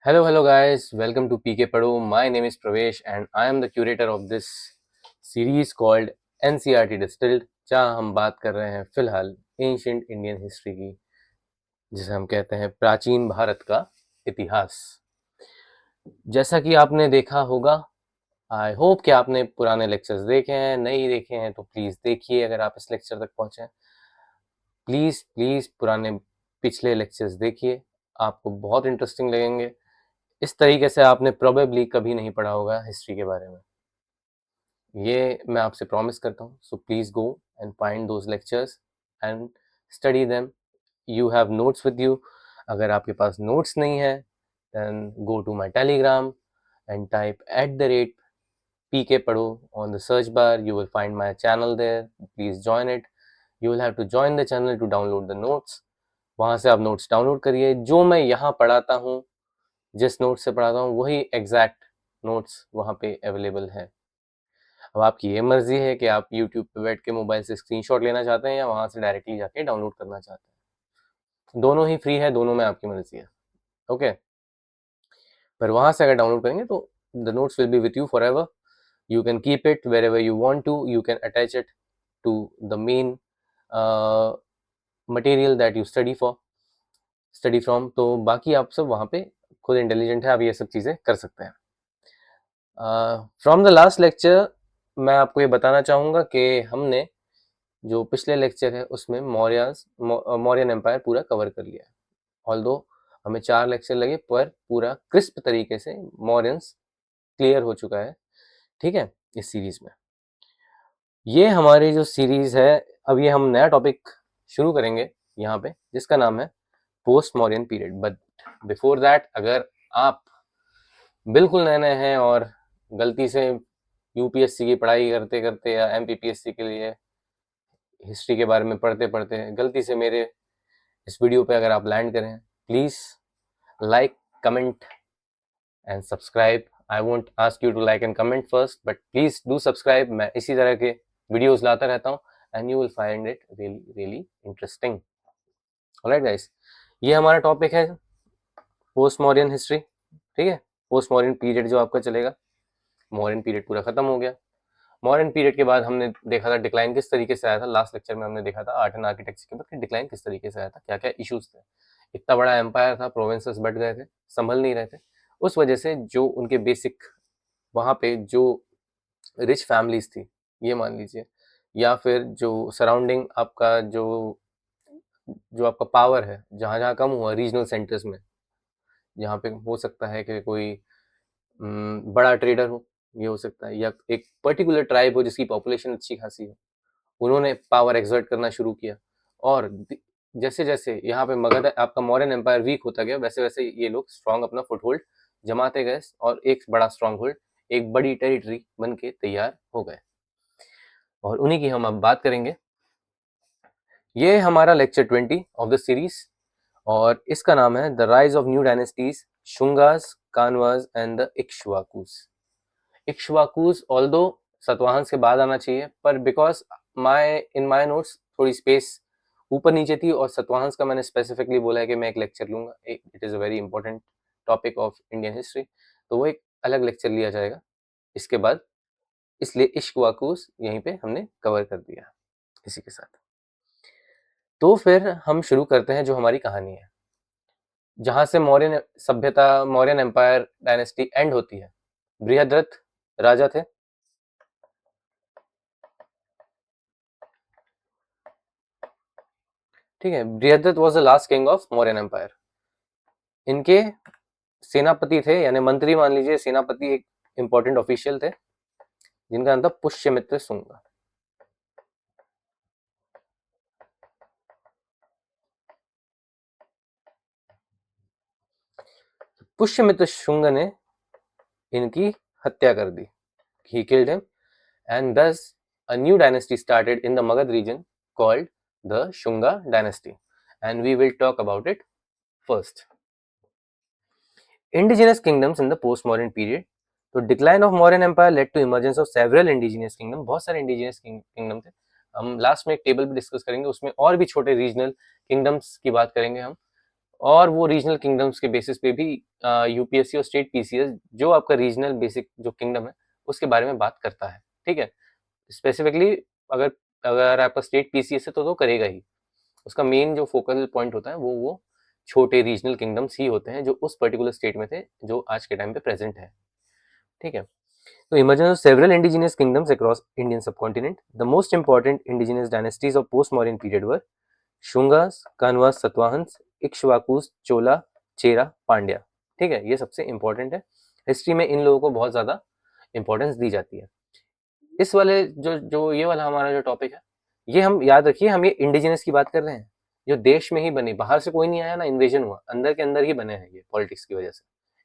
Hello guys, welcome to PK Pado. My name is Pravesh and I am the curator of this series called NCERT Distilled, जहाँ हम बात कर रहे हैं फिलहाल एंशिएंट इंडियन हिस्ट्री की, जिसे हम कहते हैं प्राचीन भारत का इतिहास। जैसा कि आपने देखा होगा, आई होप कि आपने पुराने लेक्चर्स देखे हैं, नहीं देखे हैं तो प्लीज़ देखिए। अगर आप इस लेक्चर तक पहुँचे हैं, प्लीज़ पुराने पिछले लेक्चर्स देखिए, आपको बहुत इंटरेस्टिंग लगेंगे। इस तरीके से आपने प्रोबेबली कभी नहीं पढ़ा होगा हिस्ट्री के बारे में, ये मैं आपसे प्रॉमिस करता हूँ। So please go and find those lectures and study them. You have notes with you. अगर आपके पास नोट्स नहीं है, then go to my Telegram and type @PK Pado on the search bar. You will find my channel there. Please join it. You will have to join the channel to download the notes. वहाँ से आप notes download करिए। जो मैं यहाँ पढ़ाता हूँ, जिस नोट से पढ़ाता हूँ, वही एग्जैक्ट नोट्स वहाँ पे अवेलेबल है। अब आपकी ये मर्जी है कि आप यूट्यूब पे बैठ के मोबाइल से स्क्रीनशॉट लेना चाहते हैं या वहाँ से डायरेक्टली जाके डाउनलोड करना चाहते हैं। दोनों ही फ्री है, दोनों में आपकी मर्जी है। ओके, पर वहाँ से अगर डाउनलोड करेंगे तो the notes will be with you forever. You can keep it wherever you want to. You can attach it to the main material that you study from. तो बाकी आप सब वहाँ पे खुद इंटेलिजेंट है, आप ये सब चीज़ें कर सकते हैं। फ्रॉम द लास्ट लेक्चर मैं आपको ये बताना चाहूँगा कि हमने जो पिछले लेक्चर है उसमें मौर्यन एम्पायर पूरा कवर कर लिया है। ऑल्दो हमें 4 लेक्चर लगे, पर पूरा क्रिस्प तरीके से मौर्यंस क्लियर हो चुका है, ठीक है, इस सीरीज में। ये हमारी जो सीरीज है, अब ये हम नया टॉपिक शुरू करेंगे यहाँ पे, जिसका नाम है post Mauryan period. But before that, अगर आप बिल्कुल नए नए हैं और गलती से यूपीएससी की पढ़ाई करते करते या एमपीपीएससी के लिए हिस्ट्री के बारे में पढ़ते पढ़ते गलती से मेरे इस वीडियो पे अगर आप लैंड करें, please like, comment and subscribe. I won't ask you to like and comment first, but please do subscribe. मैं इसी तरह के वीडियोस लाता रहता हूँ and you will find it really really interesting. Alright guys, ये हमारा टॉपिक है पोस्ट मॉडर्न हिस्ट्री, ठीक है। पोस्ट मॉडर्न पीरियड जो आपका चलेगा, मॉडर्न पीरियड पूरा खत्म हो गया। मॉडर्न पीरियड के बाद हमने देखा था डिक्लाइन किस तरीके से आया था। लास्ट लेक्चर में हमने देखा था आर्ट एंड आर्किटेक्चर के बाद डिक्लाइन किस तरीके से आया था, क्या क्या इश्यूज थे। इतना बड़ा एम्पायर था, प्रोविंसेस बढ़ गए थे, संभल नहीं रहे थे। उस वजह से जो उनके बेसिक वहाँ पे जो रिच फैमिलीज थी, ये मान लीजिए, या फिर जो सराउंडिंग आपका जो जो आपका पावर है, जहाँ जहाँ कम हुआ रीजनल सेंटर्स में, जहाँ पे हो सकता है कि कोई बड़ा ट्रेडर हो, ये हो सकता है, या एक पर्टिकुलर ट्राइब हो जिसकी पॉपुलेशन अच्छी खासी है, उन्होंने पावर एक्सर्ट करना शुरू किया। और जैसे जैसे यहाँ पे मगध आपका मौर्यन एम्पायर वीक होता गया, वैसे वैसे ये लोग स्ट्रांग अपना फुटहोल्ड जमाते गए और एक बड़ा स्ट्रांग होल्ड, एक बड़ी टेरिटरी बन के तैयार हो गए। और उन्हीं की हम अब बात करेंगे। ये हमारा लेक्चर 20 ऑफ द सीरीज, और इसका नाम है the rise of new dynasties, Shungas, Kanvas and the Ikshvakus. Ikshvakus although Satavahanas के बाद आना चाहिए, पर बिकॉज इन माय नोट्स थोड़ी स्पेस ऊपर नीचे थी और सतवाहंस का मैंने स्पेसिफिकली बोला है कि मैं एक लेक्चर लूंगा। It is a very important topic of Indian history, तो वो एक अलग लेक्चर लिया जाएगा इसके बाद, इसलिए इक्ष्वाकुस यहीं पे हमने कवर कर दिया इसी के साथ। तो फिर हम शुरू करते हैं जो हमारी कहानी है, जहां से मौर्यन सभ्यता, मौर्यन एम्पायर डायनेस्टी एंड होती है। बृहद्रथ राजा थे, ठीक है। Brihadratha was the last king of Mauryan empire. इनके सेनापति थे, यानी मंत्री मान लीजिए, सेनापति एक इंपॉर्टेंट ऑफिशियल थे, जिनका नाम था पुष्यमित्र शुंग। पुष्यमित्र शुंग ने इनकी हत्या कर दी, he killed him, and thus a new dynasty started in the Magad region called the Shunga dynasty, and we will talk about it first. Indigenous kingdoms in the post-modern period. तो decline of Mauryan empire led to emergence of several indigenous kingdom. बहुत सारे indigenous kingdom थे, हम last में एक table भी discuss करेंगे, उसमें और भी छोटे रीजनल किंगडम्स की बात करेंगे हम। और वो रीजनल किंगडम्स के बेसिस पे भी यूपीएससी और स्टेट पीसीएस जो आपका रीजनल बेसिक जो किंगडम है उसके बारे में बात करता है, ठीक है। स्पेसिफिकली अगर अगर आपका स्टेट पीसीएस है तो करेगा ही। उसका मेन जो फोकल पॉइंट होता है वो छोटे रीजनल किंगडम्स ही होते हैं जो उस पर्टिकुलर स्टेट में थे जो आज के टाइम पे प्रेजेंट है, ठीक है। तो emergence of several indigenous kingdoms across Indian subcontinent, the most important indigenous dynasties of post modern period were Shungas, Kanvas, Satavahanas, Ikshvakus, Chola, Chera, Pandya, ठीक है। ये सबसे इंपॉर्टेंट है। हिस्ट्री में इन लोगों को बहुत ज्यादा इंपॉर्टेंस दी जाती है। इस वाले जो जो ये वाला हमारा जो टॉपिक है, ये हम याद रखिए, हम ये इंडिजिनस की बात कर रहे हैं जो देश में ही बने, बाहर से कोई नहीं आया ना, इन्वेजन हुआ, अंदर के अंदर ही बने हैं ये पॉलिटिक्स की वजह से,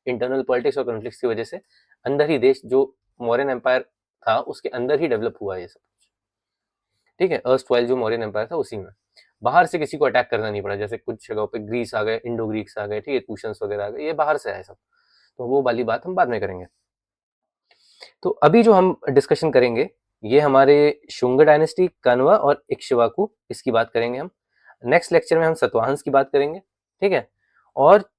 इंटरनल पॉलिटिक्स और कॉन्फ्लिक्ट्स की वजह से अंदर ही देश जो मौर्यन एम्पायर था उसके अंदर ही डेवलप हुआ ये सब, ठीक है। अर्स्ट जो मौर्यन एम्पायर था उसी में, बाहर से किसी को अटैक करना नहीं पड़ा। जैसे कुछ जगहों पे ग्रीस आ गए, इंडो ग्रीक्स आ गए, ठीक है, कुशन्स वगैरह आ गए, ये बाहर से आए सब। तो वो वाली बात हम बाद में करेंगे। तो अभी जो हम डिस्कशन करेंगे ये हमारे शुंग डायनेस्टी, कन्वा और इक्ष्वाकु, इसकी बात करेंगे हम। नेक्स्ट लेक्चर में हम सतवाहंस की बात करेंगे, ठीक है। और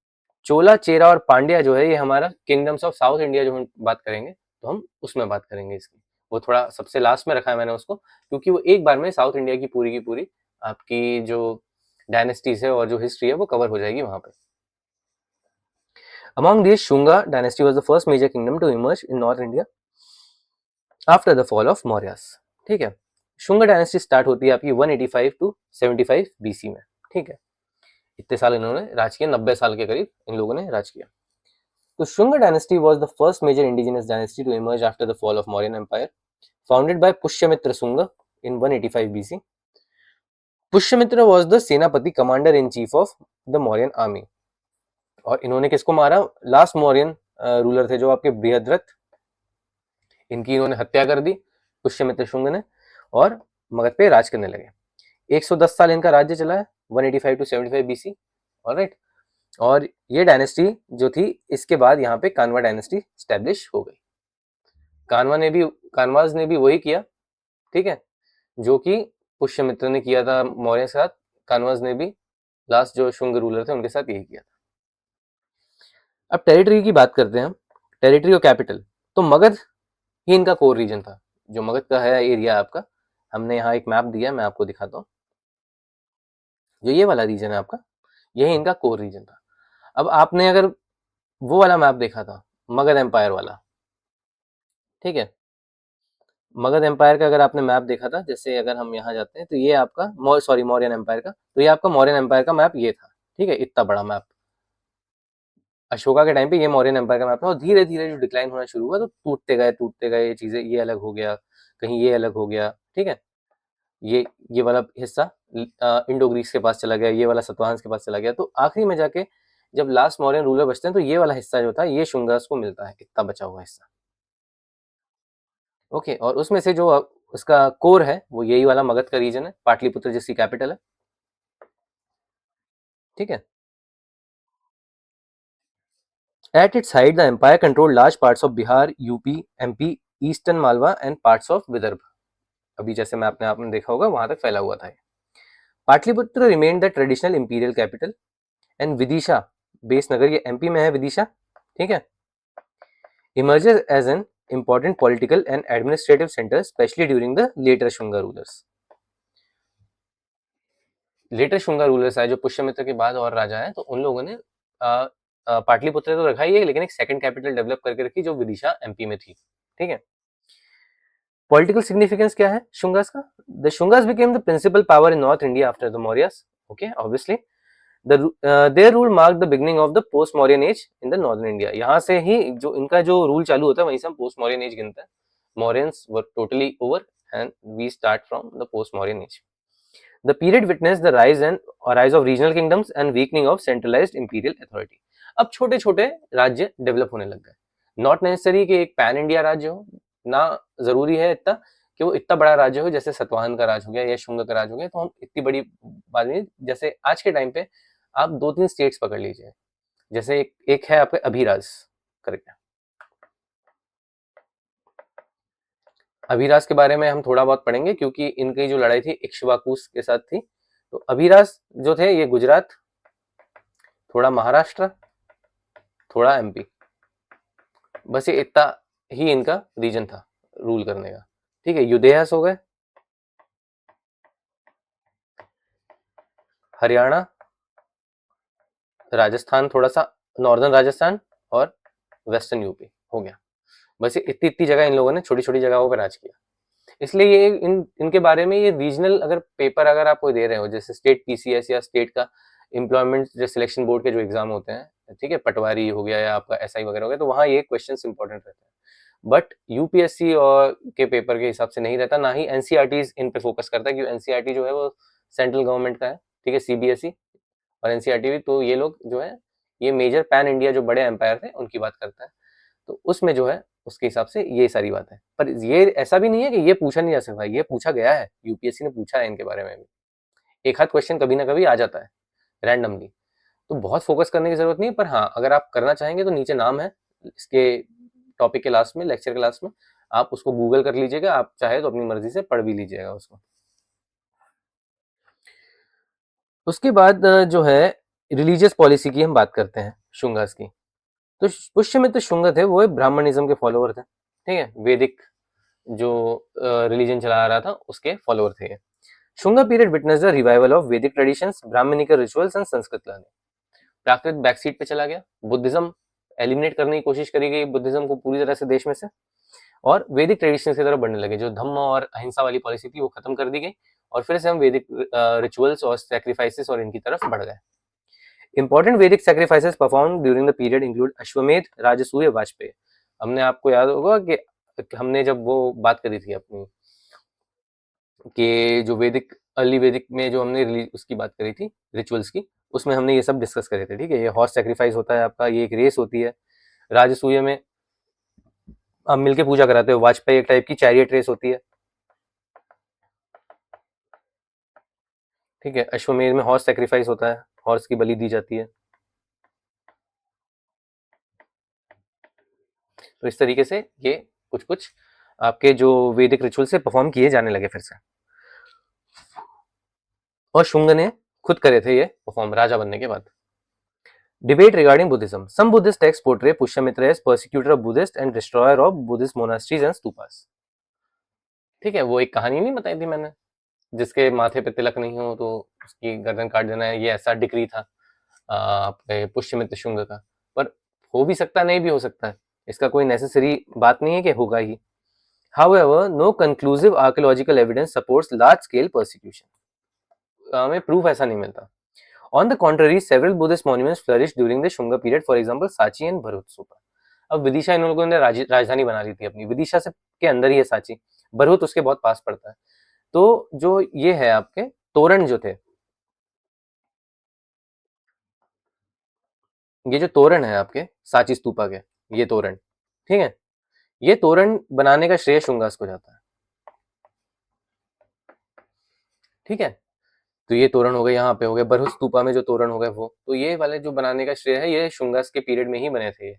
चोला, चेरा और पांड्या जो है ये हमारा किंगडम्स ऑफ साउथ इंडिया जो हम बात करेंगे तो हम उसमें बात करेंगे इसकी। वो थोड़ा सबसे लास्ट में रखा है मैंने उसको, क्योंकि वो एक बार में साउथ इंडिया की पूरी आपकी जो डायनेस्टीज है और जो हिस्ट्री है वो कवर हो जाएगी वहां पे। Among these, Shunga dynasty was the first major kingdom to emerge in North India after the fall of Mauryas, ठीक है। शुंग डायनेस्टी स्टार्ट होती है आपकी 185 टू 75 बीसी में, ठीक है। इतने साल इन्होंने राज किया, 90 साल के करीब इन लोगों ने राज किया। तो Shunga dynasty was the first major indigenous dynasty to emerge after the fall of Mauryan empire, founded by Pushyamitra Shunga in 185 BC. Pushyamitra was the senapati, commander in chief of the Mauryan army. और इन्होंने किसको मारा? लास्ट मौर्यन रूलर थे जो आपके बृहद्रथ, इनकी इन्होंने हत्या कर दी पुष्यमित्र शुंग ने, और मगध पे राज करने लगे। 110 साल इनका राज्य चला है, 185 टू 75 बीसी, ऑलराइट। और ये डायनेस्टी जो थी, इसके बाद यहाँ पे कानवा डायनेस्टी स्टैब्लिश हो गई। कानवाज ने भी वही किया, ठीक है, जो कि पुष्यमित्र ने किया था मौर्य के साथ। कानवाज ने भी लास्ट जो शुंग रूलर थे उनके साथ यही किया था। अब टेरिटरी की बात करते हैं हम, टेरिटरी और कैपिटल। तो मगध ही इनका कोर रीजन था, जो मगध का है एरिया आपका। हमने यहाँ एक मैप दिया है, मैं आपको दिखाता हूँ। जो ये वाला रीजन है आपका, यही इनका कोर रीजन था। अब आपने अगर वो वाला मैप देखा था, मगध एम्पायर वाला, ठीक है, मगध एम्पायर का अगर आपने मैप देखा था, जैसे अगर हम यहाँ जाते हैं तो ये आपका मौर्यन एम्पायर का, तो ये आपका मौर्यन एम्पायर का मैप ये था, ठीक है, इतना बड़ा मैप। अशोका के टाइम पे ये मौर्यन एम्पायर का मैप था, और धीरे धीरे जो डिक्लाइन होना शुरू हुआ तो टूटते गए ये चीजें, ये अलग हो गया, कहीं ये अलग हो गया, ठीक है। ये वाला हिस्सा इंडो ग्रीक्स के पास चला गया, ये वाला सतवाहंस के पास चला गया। तो आखिरी में जाके जब लास्ट मौर्यन रूलर बचते हैं तो ये वाला हिस्सा जो था ये शुंगास को मिलता है, इतना बचा हुआ हिस्सा, ओके। और उसमें से जो उसका कोर है वो यही वाला मगध का रीजन है, पाटलिपुत्र जिसकी कैपिटल है, ठीक है। At its height the empire control large parts of Bihar, UP, MP, eastern Malwa and parts of Vidarbha. अभी जैसे मैं आपने देखा होगा वहां तक फैला हुआ था। Pataliputra remain the traditional imperial capital, and Vidisha Besnagar, ये एमपी में है विदिशा, ठीक है, emerges as an important political and administrative centre especially during the later Shunga rulers. Later Shunga rulers आए जो पुष्यमित्र के बाद और राजा है, तो उन लोगों ने पाटलिपुत्र तो रखा ही है, लेकिन एक सेकंड कैपिटल डेवलप करके रखी जो विदिशा एमपी में थी, ठीक है। पॉलिटिकल सिग्निफिकेंस क्या है शुंगास का? The Shungas became the principal power in north India after the Mauryas, okay, obviously their rule marked the beginning of the post Mauryan age in the northern India। यहाँ से ही जो इनका जो रूल चालू होता है वहीं से हम पोस्ट मौर्यन एज गिनते हैं। Mauryans were totally over and we start from the post Mauryan age। The period witnessed the rise of regional kingdoms and weakening of centralized imperial authority। अब छोटे छोटे राज्य डेवलप होने लग गए, नॉट नेसेसरी कि एक पैन इंडिया राज्य हो, ना जरूरी है इतना कि वो इतना बड़ा राज्य हो जैसे सतवाहन का राज हो गया या शुंग का राज हो गया, तो हम इतनी बड़ी बात नहीं। जैसे आज के टाइम पे आप 2-3 स्टेट्स पकड़ लीजिए, जैसे एक है आपका अभिराज करके। अभिराज के बारे में हम थोड़ा बहुत पढ़ेंगे क्योंकि इनकी जो लड़ाई थी इक्ष्वाकुस के साथ थी। तो अभिराज जो थे ये गुजरात, थोड़ा महाराष्ट्र, थोड़ा एमपी, बस ये इतना ही इनका रीजन था रूल करने का। ठीक है, युद्धेयस हो गए, हरियाणा, राजस्थान, थोड़ा सा नॉर्दर्न राजस्थान और वेस्टर्न यूपी हो गया। बस ये इतनी इतनी जगह इन लोगों ने छोटी छोटी जगहों पर राज किया। इसलिए ये इनके बारे में ये रीजनल अगर पेपर अगर आप कोई दे रहे हो, जैसे स्टेट पीसीएस या स्टेट का एम्प्लॉयमेंट जो सिलेक्शन बोर्ड के जो एग्जाम होते हैं, ठीक है, पटवारी हो गया या आपका एसआई वगैरह हो गया, तो वहाँ ये क्वेश्चन इंपॉर्टेंट रहते हैं। बट यूपीएससी और के पेपर के हिसाब से नहीं रहता, ना ही एनसीईआरटी इन पे फोकस करता है, क्योंकि एनसीईआरटी जो है वो सेंट्रल गवर्नमेंट का है, ठीक है, सीबीएसई और एनसीईआरटी भी, तो ये लोग जो है ये मेजर पैन इंडिया जो बड़े एम्पायर थे उनकी बात करता है, तो उसमें जो है उसके हिसाब से ये सारी बात है। पर ये ऐसा भी नहीं है कि ये पूछा नहीं जा सकता, ये पूछा गया है, यूपीएससी ने पूछा है इनके बारे में भी, एक हाथ क्वेश्चन कभी ना कभी आ जाता है रैंडमली, तो बहुत फोकस करने की जरूरत नहीं है। पर हाँ, अगर आप करना चाहेंगे तो नीचे नाम है इसके टॉपिक के लास्ट में, लेक्चर के लास्ट में, आप उसको गूगल कर लीजिएगा, आप चाहे तो अपनी मर्जी से पढ़ भी लीजिएगा उसको। उसके बाद जो है रिलीजियस पॉलिसी की हम बात करते हैं शुंगास की। तो पुष्यमित्र शुंग थे वो ब्राह्मणिज्म के फॉलोअर थे, ठीक है, वैदिक जो रिलीजन चला रहा था उसके फॉलोअर थे ये। Shunga period witness the revival of Vedic traditions, Brahmanical rituals and Sanskrit learning. Prakrit backseat पे चला गया, बुद्धिज्म एलिमिनेट करने की कोशिश करी गई, बुद्धिज्म को पूरी तरह से देश में से, और वैदिक ट्रेडिशन की तरफ बढ़ने लगे। जो धम्म और अहिंसा वाली पॉलिसी थी वो खत्म कर दी गई और फिर से हम वैदिक रिचुअल्स और सैक्रिफाइसेस और इनकी तरफ बढ़ गए। इंपॉर्टेंट वैदिक sacrifices perform during the period include अश्वमेध, राजसूय, वाजपेयी। हमने आपको याद होगा कि हमने जब वो बात करी थी अपनी कि जो वैदिक अर्ली वैदिक में जो हमने उसकी बात करी थी रिचुअल्स की, उसमें हमने ये सब डिस्कस करे थे, ठीक है। ये हॉर्स सैक्रिफाइस होता है आपका, ये एक रेस होती है। राजसूय में आप मिलके पूजा कराते हो, वाजपेयी एक टाइप की चैरियट रेस होती है, ठीक है। अश्वमेध में हॉर्स सैक्रिफाइस होता है, हॉर्स की बलि दी जाती है। तो इस तरीके से ये कुछ कुछ आपके जो वैदिक रिचुअल से परफॉर्म किए जाने लगे फिर से, और शुंग ने खुद करे थे ये परफॉर्म राजा बनने के बाद। Debate regarding Buddhism, some Buddhist texts portray Pushyamitra as persecutor of Buddhist and destroyer of Buddhist monasteries and stupas. ठीक है, वो एक कहानी नहीं बताई थी मैंने, जिसके माथे पे तिलक नहीं हो तो उसकी गर्दन काट देना है, ये ऐसा डिग्री था आपके पुष्यमित्र शुंग का। पर हो भी सकता, नहीं भी हो सकता है, इसका कोई नेसेसरी बात नहीं है कि होगा ही। However, no conclusive archaeological evidence supports large-scale persecution. हमें प्रूफ ऐसा नहीं मिलता। On the contrary, several Buddhist monuments flourished during the Shunga period, for example, Sachi and Bharut Stupa. अब विदिशा इन लोगों ने राजधानी बना ली थी अपनी, विदिशा से के अंदर ही है साची, भरूच उसके बहुत पास पड़ता है। तो जो ये है आपके तोरण जो थे, ये जो तोरण है आपके साची स्तूपा के, ये तोरण, ठीक है, ये तोरण बनाने का श्रेय शुंगास को जाता है, ठीक है। तो ये तोरण हो गए, यहाँ पे हो गए बरहुत स्तूपा में जो तोरण हो गए वो, तो ये वाले जो बनाने का श्रेय है ये शुंगास के पीरियड में ही बने थे ये,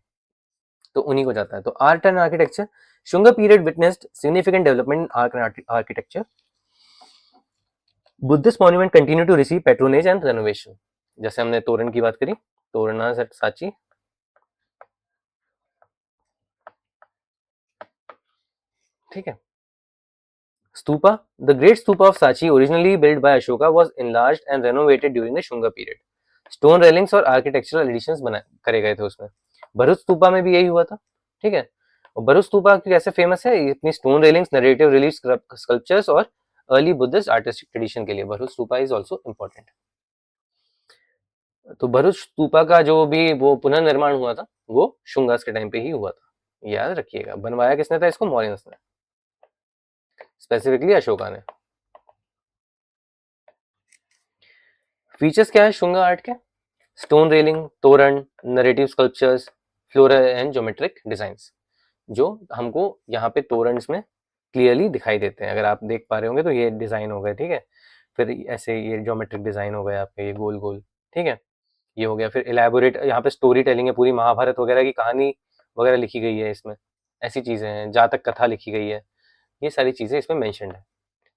तो उन्हीं को जाता है। तो art and architecture, Shunga period witnessed significant development in art and architecture. Buddhist monument continue to receive patronage and renovation. जैसे हमने तोरण की बात करी, तोरणा साची, ठीक है। Stupa, the great stupa of साची originally build by Ashoka was enlarged and renovated during the Shunga period. Stone railings और आर्किटेक्चरल एडिशंस बनाए करे गए थे उसमें। भरूच स्तूपा में भी यही हुआ था, ठीक है। और भरूच स्तूपा कैसे फेमस है, अपनी stone railings, narrative relief sculptures और अर्ली बुद्धिस्ट आर्टिस्टिक ट्रेडिशन के लिए Bharuch stupa is also important. तो भरूच स्तूपा का जो भी वो पुनर्निर्माण हुआ था वो शुंगास के टाइम पे ही हुआ था, याद रखिएगा। बनवाया किसने था इसको, मौर्यंस ने, स्पेसिफिकली अशोका ने। फीचर्स क्या है शुंगा आर्ट के, स्टोन रेलिंग, तोरण, narrative sculptures, floral and geometric designs, जो हमको यहाँ पे तोरणस में क्लियरली दिखाई देते हैं। अगर आप देख पा रहे होंगे तो ये डिजाइन हो गए, ठीक है। फिर ऐसे ये ज्योमेट्रिक डिजाइन हो गए आपके, ये गोल गोल, ठीक है, ये हो गया। फिर इलेबोरेट यहाँ पे स्टोरी टेलिंग है, पूरी महाभारत वगैरह की कहानी वगैरह लिखी गई है इसमें, ऐसी चीजें हैं, जातक कथा लिखी गई है, ये सारी चीजें इसमें मेंशन्ड है।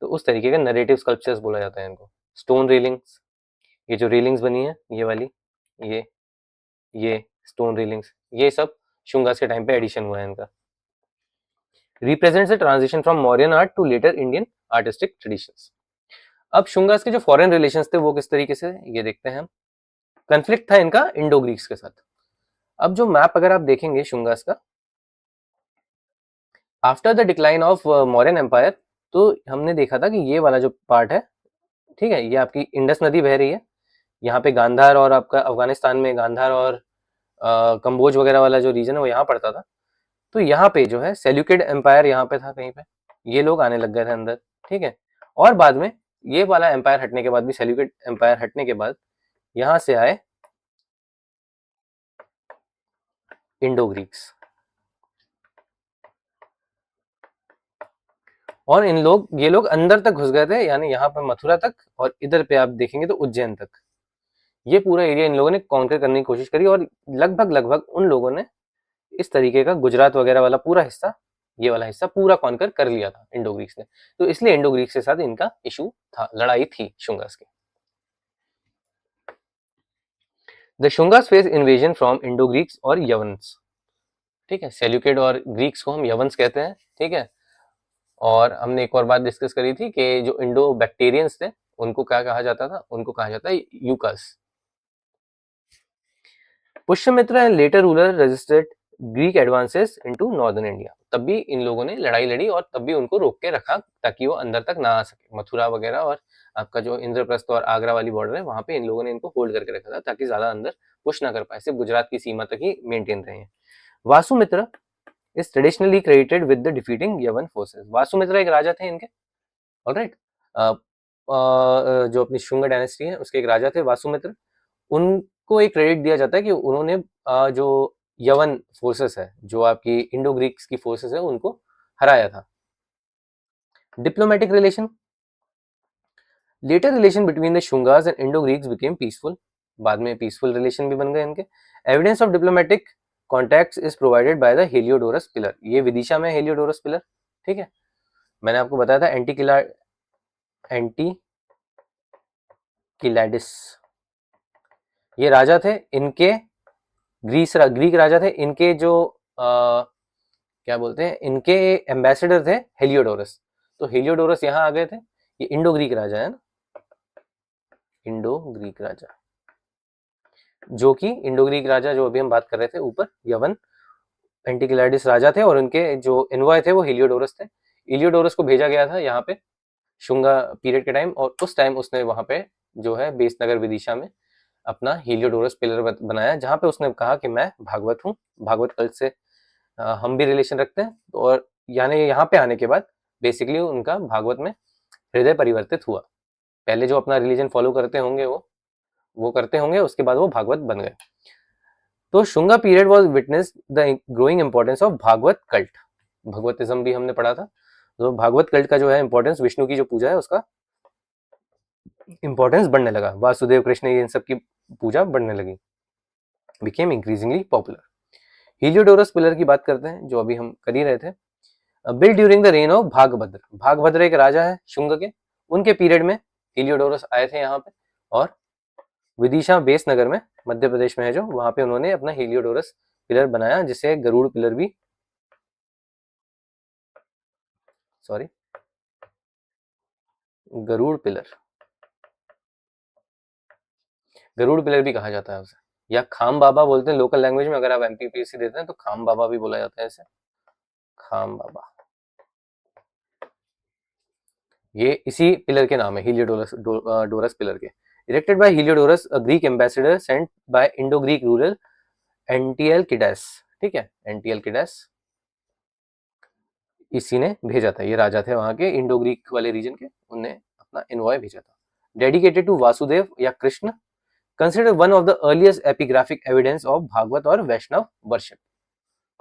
तो उस तरीके का नरेटिव स्कल्पचर्स बोला जाता है इनको। स्टोन रेलिंग्स, ये जो रेलिंग्स बनी है ये वाली, ये ये स्टोन रेलिंग्स, ये सब शुंगास के टाइम पे एडिशन हुआ है इनका। Represents the transition from Mauryan art to later Indian artistic traditions. अब शुंगास के जो फॉरेन रिलेशंस थे वो किस तरीके से, ये देखते हैं हम। कन्फ्लिक्ट था इनका इंडो ग्रीक्स के साथ। अब जो मैप अगर आप देखेंगे शुंगास का, after the decline of Mauryan empire, तो हमने देखा था कि ये वाला जो पार्ट है, ठीक है, ये आपकी इंडस नदी बह रही है, यहाँ पे गांधार और आपका अफगानिस्तान में गांधार और कंबोज वगैरह वाला जो रीजन है वो यहाँ पड़ता था। तो यहाँ पे जो है सेल्यूकिड एम्पायर यहाँ पे था कहीं पे, ये लोग आने लग गए थे अंदर, ठीक है। और बाद में ये वाला एम्पायर हटने के बाद भी, सेल्यूकिड एम्पायर हटने के बाद यहाँ से आए इंडो ग्रीक्स, और ये लोग अंदर तक घुस गए थे, यानी यहाँ पे मथुरा तक, और इधर पे आप देखेंगे तो उज्जैन तक। ये पूरा एरिया इन लोगों ने कॉन्कर करने की कोशिश करी, और लगभग लगभग उन लोगों ने इस तरीके का गुजरात वगैरह वाला पूरा हिस्सा, ये वाला हिस्सा पूरा कॉन्कर कर लिया था इंडो ग्रीक्स ने। तो इसलिए इंडो ग्रीक्स के साथ इनका इशू था, लड़ाई थी शुंगास की। The Shungas face invasion from Indo Greeks और यवन्स, ठीक है। सेल्यूकेड और ग्रीक्स को हम यवन्स कहते हैं, ठीक है। और हमने एक और बात डिस्कस करी थी कि जो इंडो बैक्टीरियंस थे उनको क्या कहा जाता था, उनको कहा जाता है यूकस। Pushyamitra and later ruler resisted Greek advances into northern India. तब भी इन लोगों ने लड़ाई लड़ी और तब भी उनको रोक के रखा ताकि वो अंदर तक ना आ सके। मथुरा वगैरह और आपका जो इंद्रप्रस्थ और आगरा वाली बॉर्डर है वहां पे इन लोगों ने इनको होल्ड करके रखा था ताकि ज्यादा अंदर पुश ना कर पाए, सिर्फ गुजरात की सीमा तक ही मेंटेन रहे हैं। Vasumitra is traditionally credited with the defeating यवन फोर्सेस। वासुमित्र एक राजा थे इनके, ऑलराइट। जो अपनी शुंग डायनेस्टी है उसके एक राजा थे वासुमित्र। उनको एक क्रेडिट दिया जाता है कि उन्होंने जो यवन फोर्सेस है, जो आपकी इंडो ग्रीक्स की फोर्सेस है, उनको हराया था। Diplomatic relation, later relation between the Shungas and Indo Greeks became peaceful. बाद में पीसफुल रिलेशन भी बन गए इनके। Evidence of diplomatic contacts is provided by the Heliodorus pillar. ये विदिशा में हेलियोडोरस पिलर, ठीक है। मैंने आपको बताया था एंटीकिलाडिस, ये राजा थे इनके, ग्रीक राजा थे इनके, जो क्या बोलते हैं, इनके एम्बेसडर थे हेलियोडोरस। तो हेलियोडोरस यहाँ आ गए थे, ये इंडो ग्रीक राजा है ना, इंडो ग्रीक राजा, जो कि इंडो ग्रीक राजा जो अभी हम बात कर रहे थे ऊपर, यवन एंटिकिलाडिस राजा थे, और उनके जो एनवॉय थे वो हेलियोडोरस थे। हेलियोडोरस को भेजा गया था यहाँ पे शुंगा पीरियड के टाइम, और उस टाइम उसने वहां पे जो है बेसनगर विदिशा में अपना हेलियोडोरस पिलर बनाया, जहाँ पे उसने कहा कि मैं भागवत हूँ, भागवत कल्ट से हम भी रिलेशन रखते हैं। और यानी यहाँ पे आने के बाद बेसिकली उनका भागवत में हृदय परिवर्तित हुआ। पहले जो अपना रिलीजन फॉलो करते होंगे वो करते होंगे, उसके बाद वो भागवत बन गए। तो Shunga period was witness the growing importance of Bhagavata cult. Bhagavatism भी हमने पढ़ा था, तो भागवत कल्ट का जो है इंपॉर्टेंस, विष्णु की जो पूजा है उसका इंपॉर्टेंस बढ़ने लगा। वासुदेव कृष्ण इन सब की पूजा बढ़ने लगी, बिकेम इंक्रीजिंगली पॉपुलर। हीलियोडोरस पिलर की बात करते हैं जो अभी हम कर ही रहे थे। Build during the reign of Bhagabhadra. Bhagabhadra एक राजा है शुंग के, उनके पीरियड में हीलियोडोरस आए थे यहाँ पे, और विदिशा बेस नगर में मध्य प्रदेश में है जो, वहां पे उन्होंने अपना हीलियोडोरस पिलर बनाया, जिसे गरुड़ पिलर भी, sorry, Garuda pillar, Garuda pillar भी कहा जाता है उसे, या खाम बाबा बोलते हैं लोकल लैंग्वेज में। अगर आप एमपीपीएससी देते हैं तो खाम बाबा भी बोला जाता है इसे, खाम बाबा। ये इसी पिलर के नाम है, हीलियोडोरस डोरस पिलर के। Erected by Heliodorus, a Greek ambassador sent by Indo Greek ruler Antialcidas, ठीक है, एंटियलकिडास इसी ने भेजा था। ये राजा थे वहां के इंडो ग्रीक वाले रीजन के, उनने अपना इनवॉय भेजा था। डेडिकेटेड टू वासुदेव या Krishna, consider one of the earliest epigraphic evidence of Bhagavata और Vaishnava worship.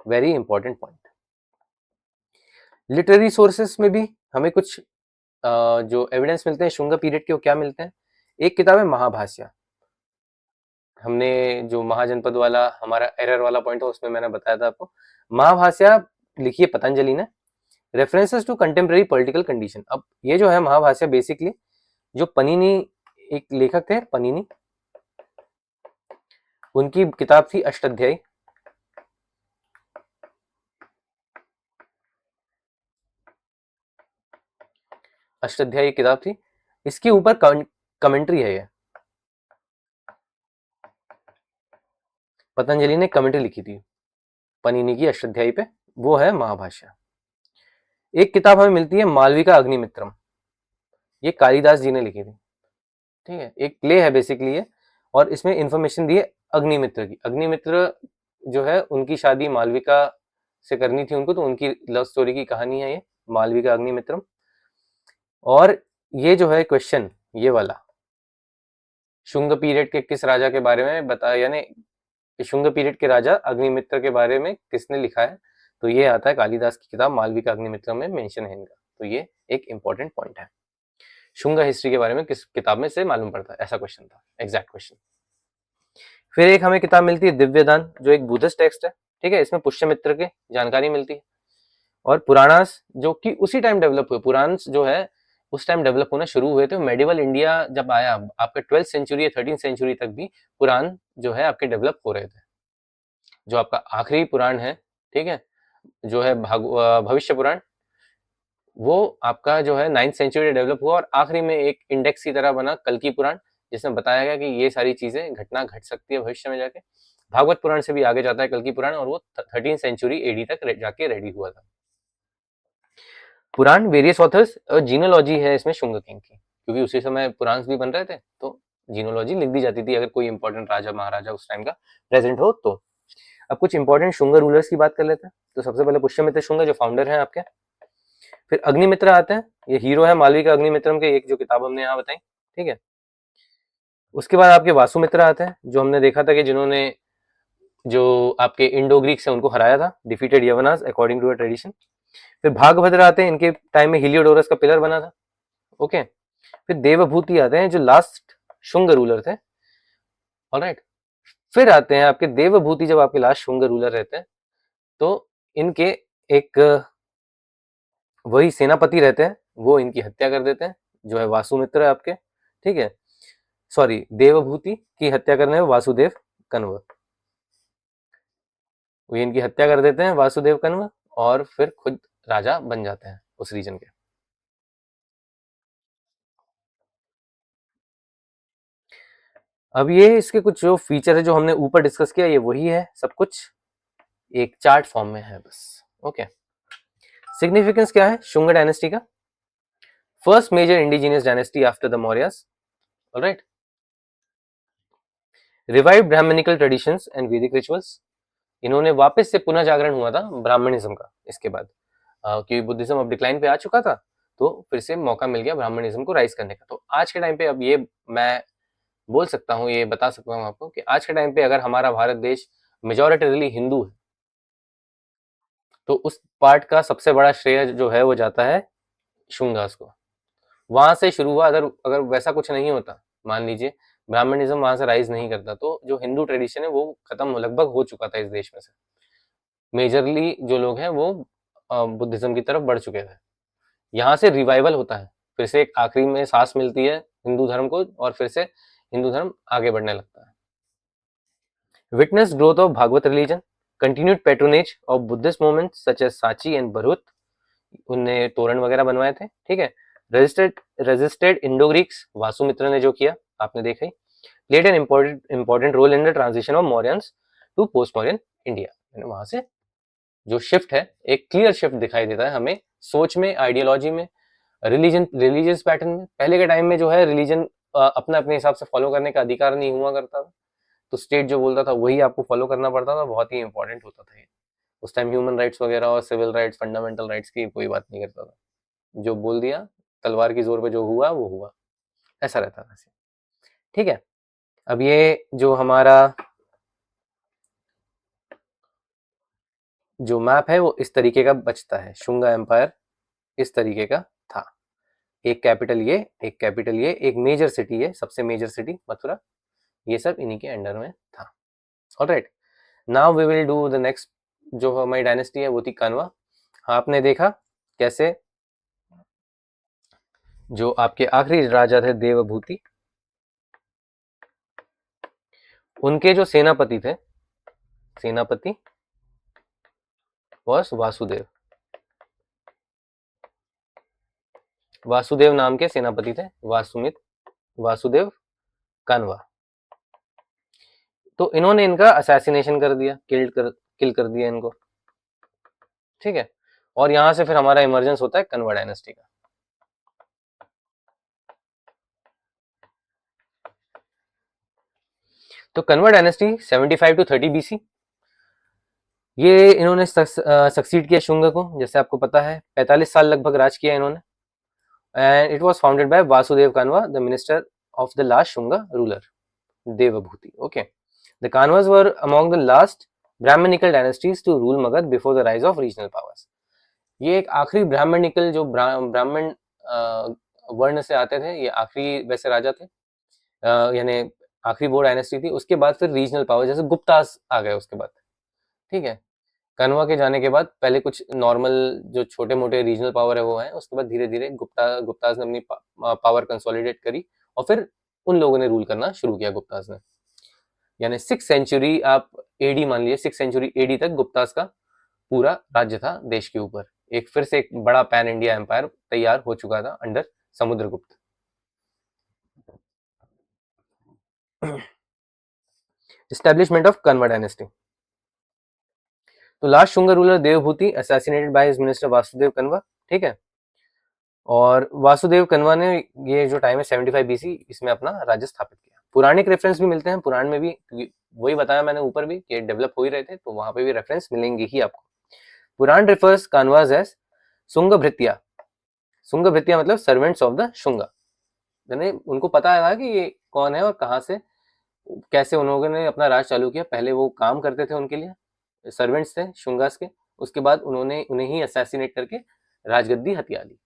Very important point. Literary sources में भी हमें कुछ जो एविडेंस मिलते हैं शुंग पीरियड के, वो क्या मिलते हैं। एक किताब है महाभाष्य। हमने जो महाजनपद वाला हमारा एरर वाला पॉइंट है उसमें मैंने बताया था आपको, महाभाष्य लिखी है पतंजलि ने, references to contemporary political condition. अब ये जो है महाभाष्य बेसिकली, जो पनीनी एक लेखक थे पनीनी, उनकी किताब थी अष्टाध्यायी। अष्टाध्यायी किताब थी, इसके ऊपर कमेंट्री है। ये पतंजलि ने कमेंट्री लिखी थी पनिनी की अष्टाध्यायी पे, वो है महाभाष्य। एक किताब हमें मिलती है मालविका अग्निमित्रम, ये कालिदास जी ने लिखी थी, ठीक है, एक प्ले है बेसिकली ये, और इसमें इंफॉर्मेशन दी है अग्निमित्र की। अग्निमित्र जो है उनकी शादी मालविका से करनी थी उनको, तो उनकी लव स्टोरी की कहानी है ये मालविका अग्निमित्रम। और ये जो है क्वेश्चन ये वाला, शुंग पीरियड के किस राजा के बारे में बताया, यानी शुंग पीरियड के राजा अग्निमित्र के बारे में किसने लिखा है, तो ये आता है कालिदास की किताब मालविका अग्निमित्र में मेंशन है इनका। तो ये एक इंपॉर्टेंट पॉइंट है, शुंग हिस्ट्री के बारे में किस किताब में से मालूम पड़ता है, ऐसा क्वेश्चन था, एग्जैक्ट क्वेश्चन। फिर एक हमें किताब मिलती है दिव्यदान, जो एक बुद्धिस्ट टेक्स्ट है, ठीक है, इसमें पुष्यमित्र की जानकारी मिलती है। और पुराणास जो कि उसी टाइम डेवलप हुए, पुराण जो है उस टाइम डेवलप होना शुरू हुए थे। मेडिवल इंडिया जब आया आपके 12th सेंचुरी या 13th सेंचुरी तक भी पुराण जो है आपके डेवलप हो रहे थे। जो आपका आखिरी पुराण है, ठीक है, जो है भविष्य पुराण, वो आपका जो है 9th सेंचुरी डेवलप हुआ, और आखिरी में एक इंडेक्स की तरह बना कल्कि पुराण, जिसमें बताया गया कि ये सारी चीजें घटना घट सकती है भविष्य में जाके। भागवत पुराण से भी आगे जाता है कल्कि पुराण, और वो 13th सेंचुरी एडी तक जाके रेडी हुआ था। पुराण वेरियस ऑथर्स, जीनोलॉजी है इसमें शुंग किंग की, क्योंकि उसी समय पुराण भी बन रहे थे, तो जीनोलॉजी लिख दी जाती थी अगर कोई इंपॉर्टेंट राजा महाराजा उस टाइम का प्रेजेंट हो तो। अब कुछ इंपॉर्टेंट शुंग रूलर्स की बात कर लेते हैं। तो सबसे पहले पुष्यमित्र शुंग जो फाउंडर है आपके, फिर अग्निमित्र आते हैं, ये हीरो है मालविका अग्निमित्रम के, एक जो किताब हमने यहाँ बताई, ठीक है। उसके बाद आपके वासुमित्र आते हैं, जो हमने देखा था कि जिन्होंने जो आपके इंडो ग्रीक्स है उनको हराया था, defeated Yavanas according to a tradition. फिर भागभद्र आते हैं, इनके टाइम में हिलियोडोरस का पिलर बना था, ओके। फिर देवभूति आते हैं जो लास्ट शुंग रूलर थे, ऑलराइट। फिर आते हैं आपके देवभूति, जब आपके लास्ट शुंग रूलर रहते हैं तो इनके एक वही सेनापति रहते हैं, वो इनकी हत्या कर देते हैं, जो है वासुमित्र है आपके, ठीक है। सॉरी, देवभूति की हत्या करने में वासुदेव कन्व, वो इनकी हत्या कर देते हैं वासुदेव कन्व, और फिर खुद राजा बन जाते हैं उस रीजन के। अब ये इसके कुछ जो फीचर है जो हमने ऊपर डिस्कस किया, ये वही है, सब कुछ एक चार्ट फॉर्म में है बस, ओके। सिग्निफिकेंस क्या है शुंग डायनेस्टी का? First major indigenous dynasty after the Mauryas, alright. Revive Brahmanical traditions and Vedic rituals, इन्होंने वापस से पुनः जागरण हुआ था ब्राह्मणिज्म का इसके बाद, क्योंकि बुद्धिज्म अब डिक्लाइन पे आ चुका था, तो फिर से मौका मिल गया ब्राह्मणिज्म को राइज करने का। तो आज के टाइम पे अब ये मैं बोल सकता हूँ, ये बता सकता हूँ आपको कि आज के टाइम पे अगर हमारा भारत देश मेजोरिटरीली हिंदू है, तो उस पार्ट का सबसे बड़ा श्रेय जो है वो जाता है शुंगास को। वहां से शुरू हुआ, अगर अगर वैसा कुछ नहीं होता, मान लीजिए ब्राह्मणिज्म वहां से राइज नहीं करता, तो जो हिंदू ट्रेडिशन है वो खत्म लगभग हो चुका था इस देश में से। मेजरली जो लोग हैं वो बुद्धिज्म की तरफ बढ़ चुके थे। यहाँ से रिवाइवल होता है, फिर से एक आखिरी में सांस मिलती है हिंदू धर्म को, और फिर से हिंदू धर्म आगे बढ़ने लगता है। Witness growth of Bhagavata religion, continued patronage of Buddhist movement such as Sanchi and Bharuch, उनने तोरण वगैरह बनवाए थे, ठीक है। रेजिस्टेड इंडो ग्रीक्स, वासुमित्र ने जो किया आपने देखा ही। Played an important role in the transition of Mauryans to post Mauryan India. वहां से जो शिफ्ट है, एक क्लियर शिफ्ट दिखाई देता है हमें, सोच में, आइडियोलॉजी में, रिलीजियस पैटर्न में। पहले के टाइम में जो है रिलीजन अपने अपने हिसाब से फॉलो करने का अधिकार नहीं हुआ करता था, तो स्टेट जो बोलता था वही आपको फॉलो करना पड़ता था, बहुत ही इंपॉर्टेंट होता था ये। उस टाइम ह्यूमन राइट्स वगैरह और सिविल राइट्स, फंडामेंटल राइट्स की कोई बात नहीं करता था, जो बोल दिया तलवार की जोर पे जो हुआ वो हुआ, ऐसा रहता था, ठीक है। अब ये जो हमारा जो मैप है वो इस तरीके का बचता है, शुंगा एम्पायर इस तरीके का था, एक कैपिटल ये, एक कैपिटल ये, एक मेजर सिटी है, सबसे मेजर सिटी मथुरा, ये सब इन्हीं के अंडर में था, alright. Now we will do the next, जो हमारी डायनेस्टी है वो थी कानवा। आपने देखा कैसे जो आपके आखिरी राजा थे देवभूति, उनके जो सेनापति थे, सेनापति वॉज वासुदेव। वासुदेव नाम के सेनापति थे, वासुदेव कानवा। तो इन्होंने इनका असैसिनेशन कर दिया, किल कर दिया इनको, ठीक है। और यहां से फिर हमारा इमरजेंस होता है कन्वा डायनेस्टी का। तो कन्वा डायनेस्टी 75 टू 30 बीसी, ये इन्होंने सक्सीड किया शुंग को, जैसे आपको पता है 45 साल लगभग राज किया इन्होंने। And it was founded by Vasudeva Kanva, the minister of the last Shunga ruler Devabhuti. Okay, the Kanvas were among the last Brahmanical dynasties to rule Magadha before the rise of regional powers. ये एक आखिरी ब्राह्मणिकल, जो ब्राह्मण वर्ण से आते थे, ये आखिरी वैसे राजा थे, यानी आखिरी वो डायनेस्टी थी। उसके बाद फिर रीजनल पावर, जैसे गुप्तास आ गए उसके बाद, ठीक है। कनवा के जाने के बाद पहले कुछ नॉर्मल जो छोटे मोटे रीजनल पावर है वो है, उसके बाद धीरे धीरे गुप्तास ने अपनी पावर कंसोलिडेट करी और फिर उन लोगों ने रूल करना शुरू किया, गुप्तास ने। यानी 6th सेंचुरी आप एडी मान लीजिए, 6th सेंचुरी एडी तक गुप्तास का पूरा राज्य था देश के ऊपर। एक फिर से एक बड़ा पैन इंडिया एम्पायर तैयार हो चुका था under Samudragupta. Establishment of Kanva dynasty. तो last Shunga ruler Devabhuti assassinated by his minister Vasudeva Kanva, ठीक है। और वासुदेव कन्वा ने ये जो टाइम है 75 बीसी, इसमें अपना राज्य स्थापित किया। पुराणिक रेफरेंस भी मिलते हैं पुराण में भी, वही बताया मैंने ऊपर भी कि डेवलप हो ही रहे थे, तो वहां पे भी रेफरेंस मिलेंगे ही आपको। पुराण रिफर्स कानवास एज शुंग भृत्या। शुंग भृत्या मतलब सर्वेंट्स ऑफ द शुंगा, यानी उनको पता है कि ये कौन है और कहाँ से कैसे उन्होंने अपना राज चालू किया। पहले वो काम करते थे उनके लिए, सर्वेंट्स थे शुंगास के, उसके बाद उन्होंने उन्हें ही असैसिनेट करके राजगद्दी हथिया ली।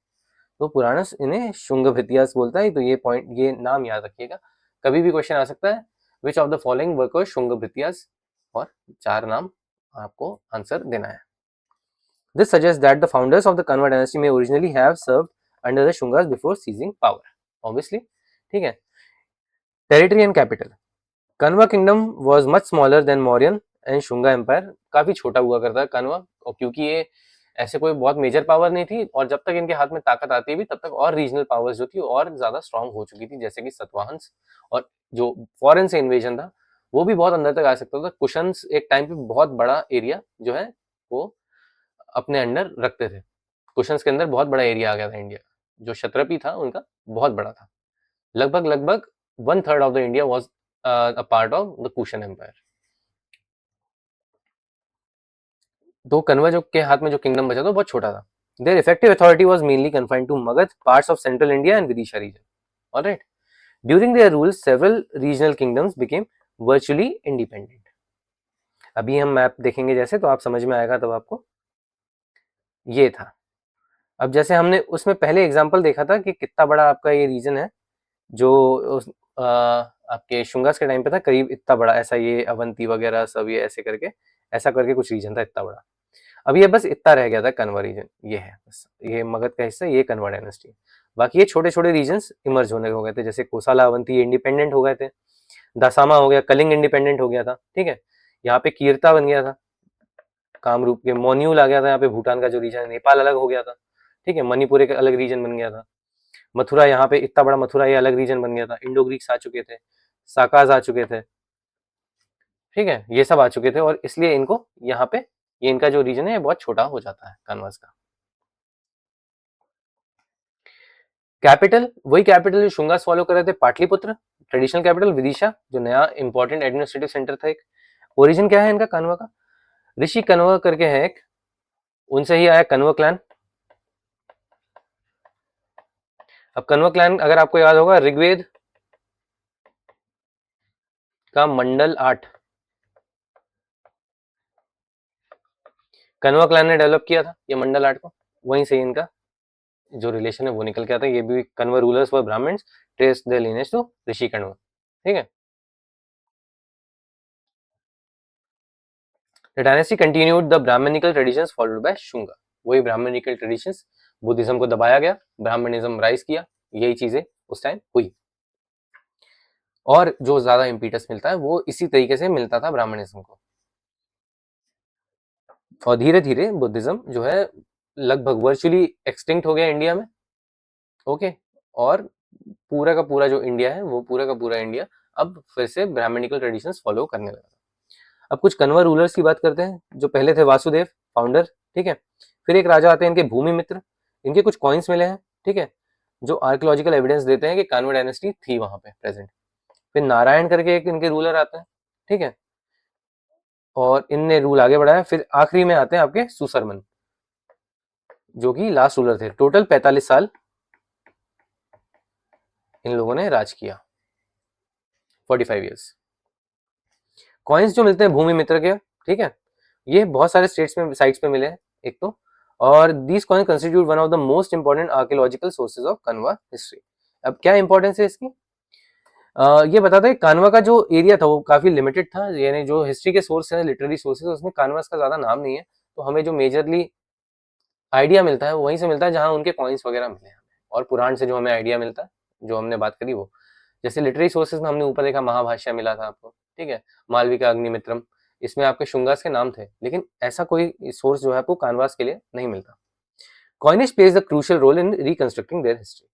तो पुराणस इन्हें शुंग भृत्यास बोलता है। तो ये पॉइंट, ये नाम याद रखिएगा, कभी भी क्वेश्चन आ सकता है, which of the following work was Shunga Bhrityas, और 4 नाम आपको आंसर देना है। This suggests that the founders of the Kanva dynasty may originally have served under the Shungas before seizing power. Obviously, ठीक है। Territory and capital. Kanva kingdom was much smaller than Mauryan and Shunga empire. काफी छोटा हुआ करता है कनवा, और क्योंकि ये ऐसे कोई बहुत मेजर पावर नहीं थी, और जब तक इनके हाथ में ताकत आती भी तब तक और रीजनल पावर्स जो थी और ज्यादा स्ट्रांग हो चुकी थी, जैसे कि सतवाहंस, और जो फॉरेन से इन्वेजन था वो भी बहुत अंदर तक आ सकता था। कुशन्स एक टाइम पे बहुत बड़ा एरिया जो है वो अपने अंडर रखते थे। कुशन्स के अंदर बहुत बड़ा एरिया आ गया था इंडिया, जो क्षत्रपी था उनका बहुत बड़ा था। लगभग लगभग 1/3 of the India was a part of the Kushan empire. तो कन्वा जो के हाथ में जो किंगडम बचा था बहुत छोटा था। Their effective authority was mainly confined to Magadha, parts of central India and Vidisha region. Alright, during their rule several regional kingdoms became virtually independent. अभी हम मैप देखेंगे जैसे, तो आप समझ में आएगा तब आपको। ये था, अब जैसे हमने उसमें पहले एग्जांपल देखा था कि कितना बड़ा आपका ये रीजन है, जो आपके शुंगास के टाइम पे था करीब इतना बड़ा, ऐसा ये अवंती वगैरह सब ये ऐसे करके, ऐसा करके कुछ रीजन था इतना बड़ा। अब ये बस इतना रह गया था कन्वा रीजन, ये है बस, ये मगध का हिस्सा, ये कन्वा डायनेस्टी। बाकी ये छोटे छोटे रीजन्स इमर्ज होने हो गए थे, जैसे कोसाला अवंती इंडिपेंडेंट हो गए थे, दासामा हो गया, कलिंग इंडिपेंडेंट हो गया था, ठीक है। यहाँ पे कीर्ता बन गया था, कामरूप के मोन्यूल आ गया था, यहाँ पे भूटान का जो रीजन है, नेपाल अलग हो गया था, ठीक है। मणिपुर एक अलग रीजन बन गया था, मथुरा यहाँ पे इतना बड़ा मथुरा ये अलग रीजन बन गया था, इंडो ग्रीक्स आ चुके थे, साकाज आ चुके थे, ठीक है, ये सब आ चुके थे, और इसलिए इनको यहाँ पे ये इनका जो रीजन है बहुत छोटा हो जाता है कानवास का। कैपिटल, वही कैपिटल जो शुंगास फॉलो कर रहे थे, पाटलिपुत्र ट्रेडिशनल कैपिटल, विदिशा जो नया इंपॉर्टेंट एडमिनिस्ट्रेटिव सेंटर था एक। ओरिजिन क्या है इनका कन्वा का, ऋषि कन्वा करके है एक, उनसे ही आया कन्वा क्लैन। अब कन्वा क्लैन अगर आपको याद होगा, ऋग्वेद का मंडल 8 कन्वा क्लैन ने डेवलप किया था, ये मंडल 8 को, वहीं से इनका जो रिलेशन है वो निकल के आता है। ये भी Kanva rulers were Brahmans, trace their lineage to Rishi Kanva, ठीक है। The dynasty continued the Brahmanical traditions followed by Shunga, वही ब्राह्मणिकल ट्रेडिशंस, बुद्धिज्म को दबाया गया, ब्राह्मणिज्म राइज किया, यही चीजें उस टाइम हुई। और जो ज्यादा इम्पीटस मिलता है वो इसी तरीके से मिलता था ब्राह्मणिज्म को। और धीरे धीरे बुद्धिज्म जो है लगभग वर्चुअली एक्सटिंक्ट हो गया इंडिया में। ओके। और पूरा का पूरा जो इंडिया है, वो पूरा का पूरा इंडिया अब फिर से ब्राह्मणिकल ट्रेडिशंस फॉलो करने लगा। अब कुछ कन्वर रूलर्स की बात करते हैं। जो पहले थे वासुदेव, फाउंडर, ठीक है। फिर एक राजा आते हैं इनके भूमिमित्र, इनके कुछ कॉइन्स मिले हैं, ठीक है, जो आर्कियोलॉजिकल एविडेंस देते हैं कि कान्वा डायनेस्टी थी वहां पे प्रेजेंट। फिर नारायण करके एक इनके रूलर आते हैं, ठीक है, और इनने रूल आगे बढ़ाया। फिर आखिरी में आते हैं आपके सुसरमन, जो कि लास्ट रूलर थे। टोटल 45 साल इन लोगों ने राज किया, 45 ईयर्स। कॉइन्स जो मिलते हैं भूमि मित्र के, ठीक है, ये बहुत सारे स्टेट्स में, साइट्स पे मिले हैं एक तो। और these coins constitute one of the most important archaeological sources of Kanva history. अब क्या इंपॉर्टेंस है इसकी? ये बताता है कानवा का जो एरिया था वो काफी लिमिटेड था, यानी जो हिस्ट्री के सोर्स है, लिटरेरी सोर्सेज, उसमें कानवास का ज्यादा नाम नहीं है। तो हमें जो मेजरली आइडिया मिलता है वो वहीं से मिलता है जहाँ उनके कॉइन्स वगैरह मिले हैं। और पुराण से जो हमें आइडिया मिलता है, जो हमने बात करी वो, जैसे लिटरेरी सोर्सेज में हमने ऊपर देखा महाभाष्य मिला था आपको, ठीक है, मालविका अग्निमित्रम, इसमें आपके शुंगास के नाम थे। लेकिन ऐसा कोई सोर्स जो है आपको कानवास के लिए नहीं मिलता। Coinage plays the crucial role in reconstructing their history.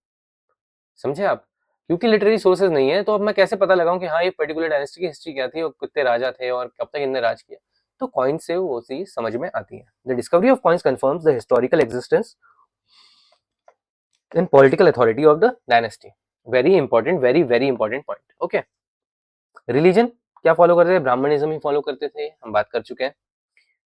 समझे आप? क्योंकि लिटरेरी सोर्सेज नहीं है तो अब मैं कैसे पता लगाऊं कि हाँ ये पर्टिकुलर डायनेस्टी की हिस्ट्री क्या थी और कितने राजा थे और कब तक इनने राज किया। तो कॉइन्स से वो चीज समझ में आती है। The discovery of coins confirms the historical existence in political authority of the dynasty. Very important, very very important point. Okay. Religion क्या फॉलो करते थे? ब्राह्मणिज्म ही फॉलो करते थे, हम बात कर चुके हैं।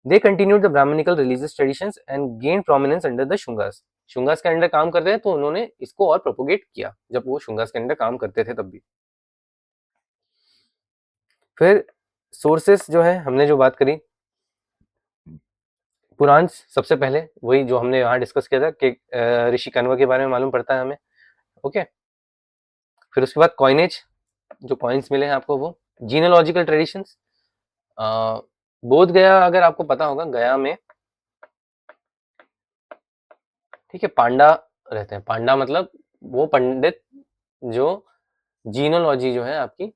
They continued the Brahmanical religious traditions and gain prominence under the Shungas. Shungas के अंडर काम करते हैं तो उन्होंने इसको और प्रोपोगेट किया जब वो शुंगास के अंडर काम करते थे तब भी। फिर सोर्सेस जो है हमने जो बात करी, पुराण सबसे पहले, वही जो हमने यहाँ डिस्कस किया था कि ऋषि कन्वा के बारे में मालूम पड़ता है हमें। ओके। फिर उसके बाद कॉइनेज, जो कॉइन्स मिले हैं आपको वो। जीनोलॉजिकल ट्रेडिशंस, बोध गया, अगर आपको पता होगा, गया में, ठीक है, पांडा रहते हैं। पांडा मतलब वो पंडित जो जीनोलॉजी जो है आपकी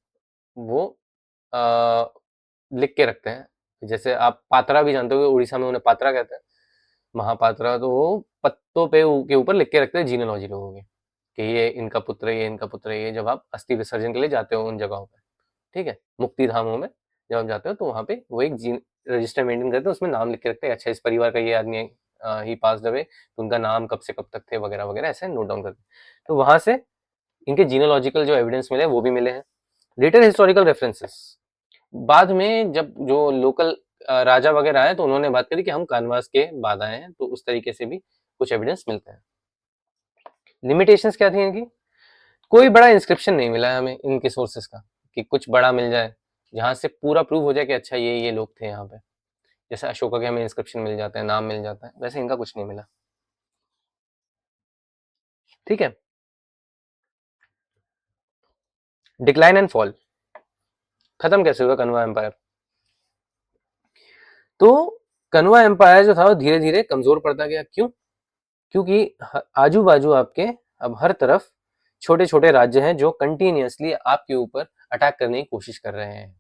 वो आ, लिख के रखते हैं। जैसे आप पात्रा भी जानते हो, उड़ीसा में उन्हें पात्रा कहते हैं, महापात्रा। तो वो पत्तों पे के ऊपर लिख के रखते हैं जीनोलॉजी लोगों की, कि ये इनका पुत्र है, ये इनका पुत्र है। ये जब आप अस्थि विसर्जन के लिए जाते हो उन जगहों पे, ठीक है, मुक्ति धामों में जब आप जाते हो तो वहाँ पे वो एक जीन रजिस्टर मेंटेन करते हैं, उसमें नाम लिख के रखते हैं। अच्छा, इस परिवार का ये आदमी ही पास अवे, तो उनका नाम कब से कब तक थे वगैरह वगैरह, ऐसे नोट डाउन करते हैं। तो वहां से इनके जीनोलॉजिकल जो एविडेंस मिले वो भी मिले हैं। लेटर हिस्टोरिकल रेफरेंसेस, बाद में जब जो लोकल राजा वगैरह आए तो उन्होंने बात करी कि हम कानवास के बाद आए हैं, तो उस तरीके से भी कुछ एविडेंस मिलते हैं। लिमिटेशंस क्या थी इनकी? कोई बड़ा इंस्क्रिप्शन नहीं मिला है हमें इनके सोर्सेस का कि कुछ बड़ा मिल जाए जहां से पूरा प्रूव हो जाए कि अच्छा ये लोग थे यहाँ पे। जैसे अशोका के हमें इंस्क्रिप्शन मिल जाते हैं, नाम मिल जाता है, वैसे इनका कुछ नहीं मिला। ठीक है। डिक्लाइन एंड फॉल, खत्म कैसे हुआ कन्वा एम्पायर? तो कन्वा एम्पायर जो था वो धीरे धीरे कमजोर पड़ता गया। क्यों? क्योंकि आजू बाजू आपके अब हर तरफ छोटे छोटे राज्य हैं जो कंटिन्यूअसली आपके ऊपर अटैक करने की कोशिश कर रहे हैं।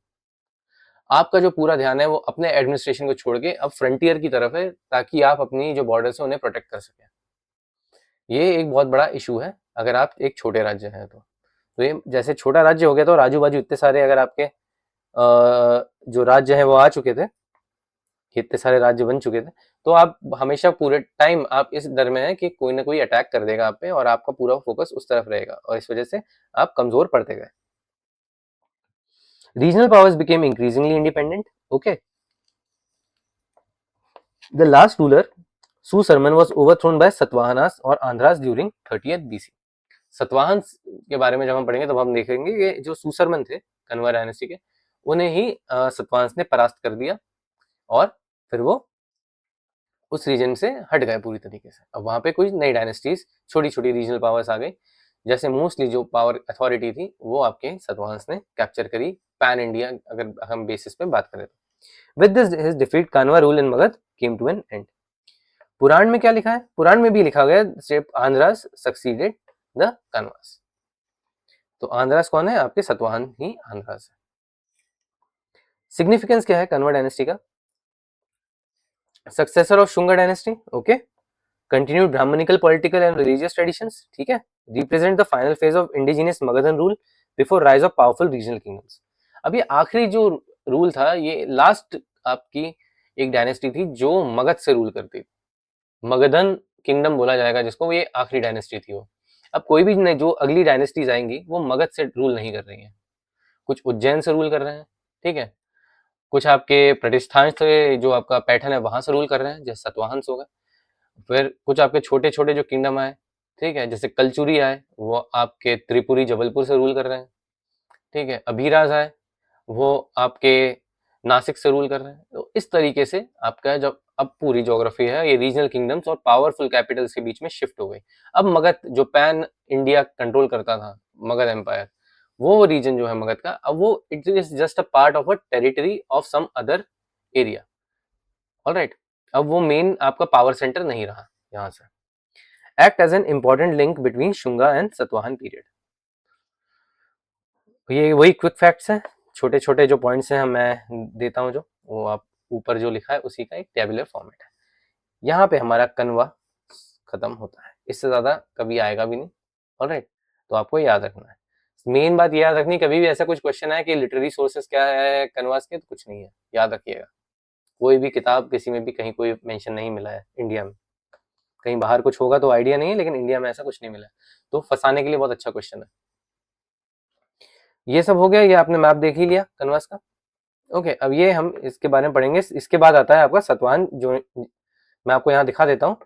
आपका जो पूरा ध्यान है वो अपने एडमिनिस्ट्रेशन को छोड़ के अब फ्रंटियर की तरफ है, ताकि आप अपनी जो बॉर्डर्स है उन्हें प्रोटेक्ट कर सकें। ये एक बहुत बड़ा इशू है अगर आप एक छोटे राज्य हैं तो ये जैसे छोटा राज्य हो गया तो आजू बाजू इतने सारे अगर आपके जो राज्य हैं वो आ चुके थे, इतने सारे राज्य बन चुके थे, तो आप हमेशा पूरे टाइम आप इस डर में है कि कोई ना कोई अटैक कर देगा आप पे और आपका पूरा फोकस उस तरफ रहेगा, और इस वजह से आप कमजोर पड़ते गए। Regional powers became increasingly independent. Okay. The last ruler Susarman was overthrown by Satavahanas और Andhras during 30th BC। Satavahana के बारे में जब हम पढ़ेंगे तब हम देखेंगे कि जो सुसरमन थे कन्वा डायनेस्टी के, उन्हें ही सतवाहन ने परास्त कर दिया और फिर वो उस रीजन से हट गए पूरी तरीके से। अब वहां पे कुछ नई डायनेस्टीज, छोटी छोटी रीजनल पावर्स आ गई, जैसे मोस्टली जो पावर अथॉरिटी थी वो आपके सतवाहन ने कैप्चर करी पैन इंडिया अगर हम बेसिस पे बात करें तो। With this his defeat Kanva rule in Magadha came to an end. Purana में क्या लिखा है? पुराण में भी लिखा गया, आंध्रास सक्सीडेड द कानवास। तो आंध्रास कौन है? आपके सतवाहन ही आंध्रास है। सिग्निफिकेंस क्या है कन्वा डायनेस्टी का? Successor of Shunga dynasty, okay. Continued Brahmanical political and religious traditions, ठीक है। Represent the final phase of indigenous Magadhan rule before rise of powerful regional kingdoms. अब ये आखिरी जो रूल था, ये लास्ट आपकी एक डायनेस्टी थी जो मगध से रूल करती थी। मगधन किंगडम बोला जाएगा जिसको, ये आखिरी डायनेस्टी थी वो। अब कोई भी जो अगली डायनेस्टीज आएंगी वो मगध से रूल नहीं कर रही हैं। कुछ उज्जैन से रूल कर रहे हैं, ठीक है। कुछ आपके प्रतिष्ठान से जो आपका पैठर्न है वहां से रूल कर रहे हैं, जैसे सतवाहन हो गए। फिर कुछ आपके छोटे छोटे जो किंगडम आए, ठीक है, जैसे कलचुरी आए, वो आपके त्रिपुरी जबलपुर से रूल कर रहे हैं, ठीक है। अभीराज आए, वो आपके नासिक से रूल कर रहे हैं। तो इस तरीके से आपका जब अब पूरी ज्योग्राफी है ये रीजनल किंगडम्स और पावरफुल कैपिटल्स के बीच में शिफ्ट हो गई। अब मगध जो पैन इंडिया कंट्रोल करता था, मगध एम्पायर, वो रीजन जो है मगध का, अब वो it is just a part of a territory of some other area. Alright, अब वो मेन आपका पावर सेंटर नहीं रहा यहाँ से। Act as an important link between Shunga and Satavahana period. ये वही क्विक फैक्ट्स हैं, छोटे छोटे जो पॉइंट्स हैं मैं देता हूँ, जो वो आप ऊपर जो लिखा है उसी का एक टेबुलर फॉर्मेट है। यहाँ पे हमारा कन्वा खत्म होता है, इससे ज्यादा कभी आएगा भी नहीं। ऑलराइट, तो आपको याद रखना है, मेन बात ये याद रखनी, कभी भी ऐसा कुछ क्वेश्चन है कि लिटरेरी सोर्सेस क्या है कन्वास के, तो कुछ नहीं है, याद रखिएगा। कोई भी किताब किसी में भी कहीं कोई मेंशन नहीं मिला है इंडिया में। कहीं बाहर कुछ होगा तो आइडिया नहीं है, लेकिन इंडिया में ऐसा कुछ नहीं मिला है, तो फंसाने के लिए बहुत अच्छा क्वेश्चन है। ये सब हो गया, ये आपने मैप देख ही लिया कन्वास का। ओके, अब ये हम इसके बारे में पढ़ेंगे। इसके बाद आता है आपका सतवाहन, जो मैं आपको यहाँ दिखा देता हूँ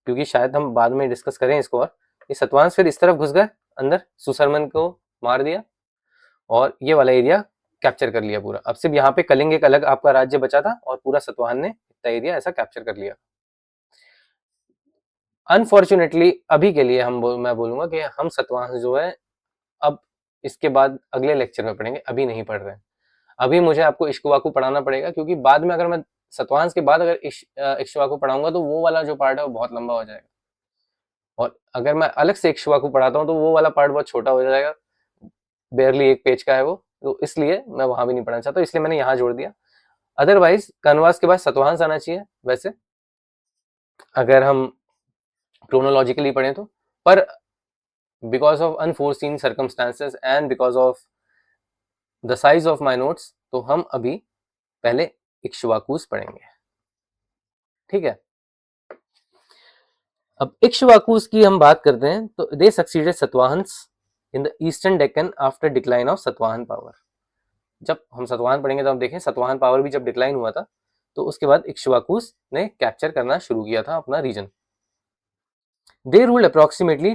क्योंकि शायद हम बाद में डिस्कस करें इसको। और ये सतवाहन फिर इस तरफ घुस गए अंदर, सुसरमन को मार दिया और ये वाला एरिया कैप्चर कर लिया पूरा। अब सिर्फ यहाँ पे कलिंग एक अलग आपका राज्य बचा था और पूरा सतवाहन ने इतना एरिया ऐसा कैप्चर कर लिया। अनफॉर्चुनेटली अभी के लिए मैं बोलूंगा कि हम सतवाहन जो है अब इसके बाद अगले लेक्चर में पढ़ेंगे, अभी नहीं पढ़ रहे हैं। अभी मुझे आपको इक्ष्वाकु पढ़ाना पड़ेगा, क्योंकि बाद में अगर मैं सतवाहन के बाद अगर इक्ष्वाकु पढ़ाऊंगा तो वो वाला जो पार्ट है वो बहुत लंबा हो जाएगा, और अगर मैं अलग से इक्ष्वाकु पढ़ाता हूँ तो वो वाला पार्ट बहुत छोटा हो जाएगा, बेयरली 1 पेज का है वो, तो इसलिए मैं वहां भी नहीं पढ़ना चाहता, इसलिए मैंने यहाँ जोड़ दिया। अदरवाइज कनवास के बाद सतवाहन आना चाहिए वैसे, अगर हम क्रोनोलॉजिकली पढ़ें तो। पर because of unforeseen circumstances and because of the size of my notes, तो हम अभी पहले इक्ष्वाकुस पढ़ेंगे, ठीक है। अब इक्ष्वाकुस की हम बात करते हैं, तो they succeeded Satavahanas in the eastern Deccan after decline of Satavahana power. जब हम सतवाहन पढ़ेंगे तो हम देखें सतवाहन पावर भी जब डिक्लाइन हुआ था, तो उसके बाद इक्ष्वाकुस ने कैप्चर करना शुरू किया था अपना region. They ruled approximately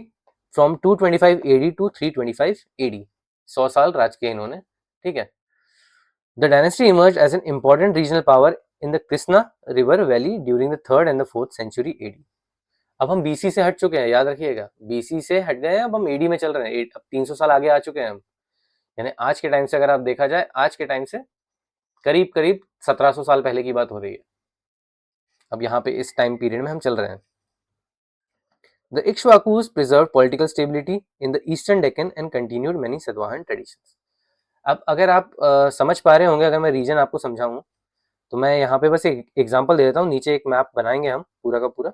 from 225 AD to 325 AD, 100 साल राज किए इन्होंने, ठीक है। The dynasty emerged as an important regional power in the Krishna River Valley during the 3rd and the 4th century AD. अब हम BC से हट चुके हैं, याद रखिएगा, BC से हट गए हैं, अब हम AD में चल रहे हैं, अब 300 साल आगे आ चुके हैं हम। यानी आज के टाइम से अगर आप देखा जाए, आज के टाइम से करीब करीब 1700 साल पहले की बात हो रही है। अब यहाँ पे इस टाइम पीरियड में हम चल रहे हैं। The Ikshwakus preserved political stability in the eastern Deccan and continued many Satavahan traditions. अब अगर आप समझ पा रहे होंगे, अगर मैं रीजन आपको समझाऊं, तो मैं यहाँ पे बस एक एग्जांपल दे देता हूँ। नीचे एक मैप बनाएंगे हम पूरा का पूरा।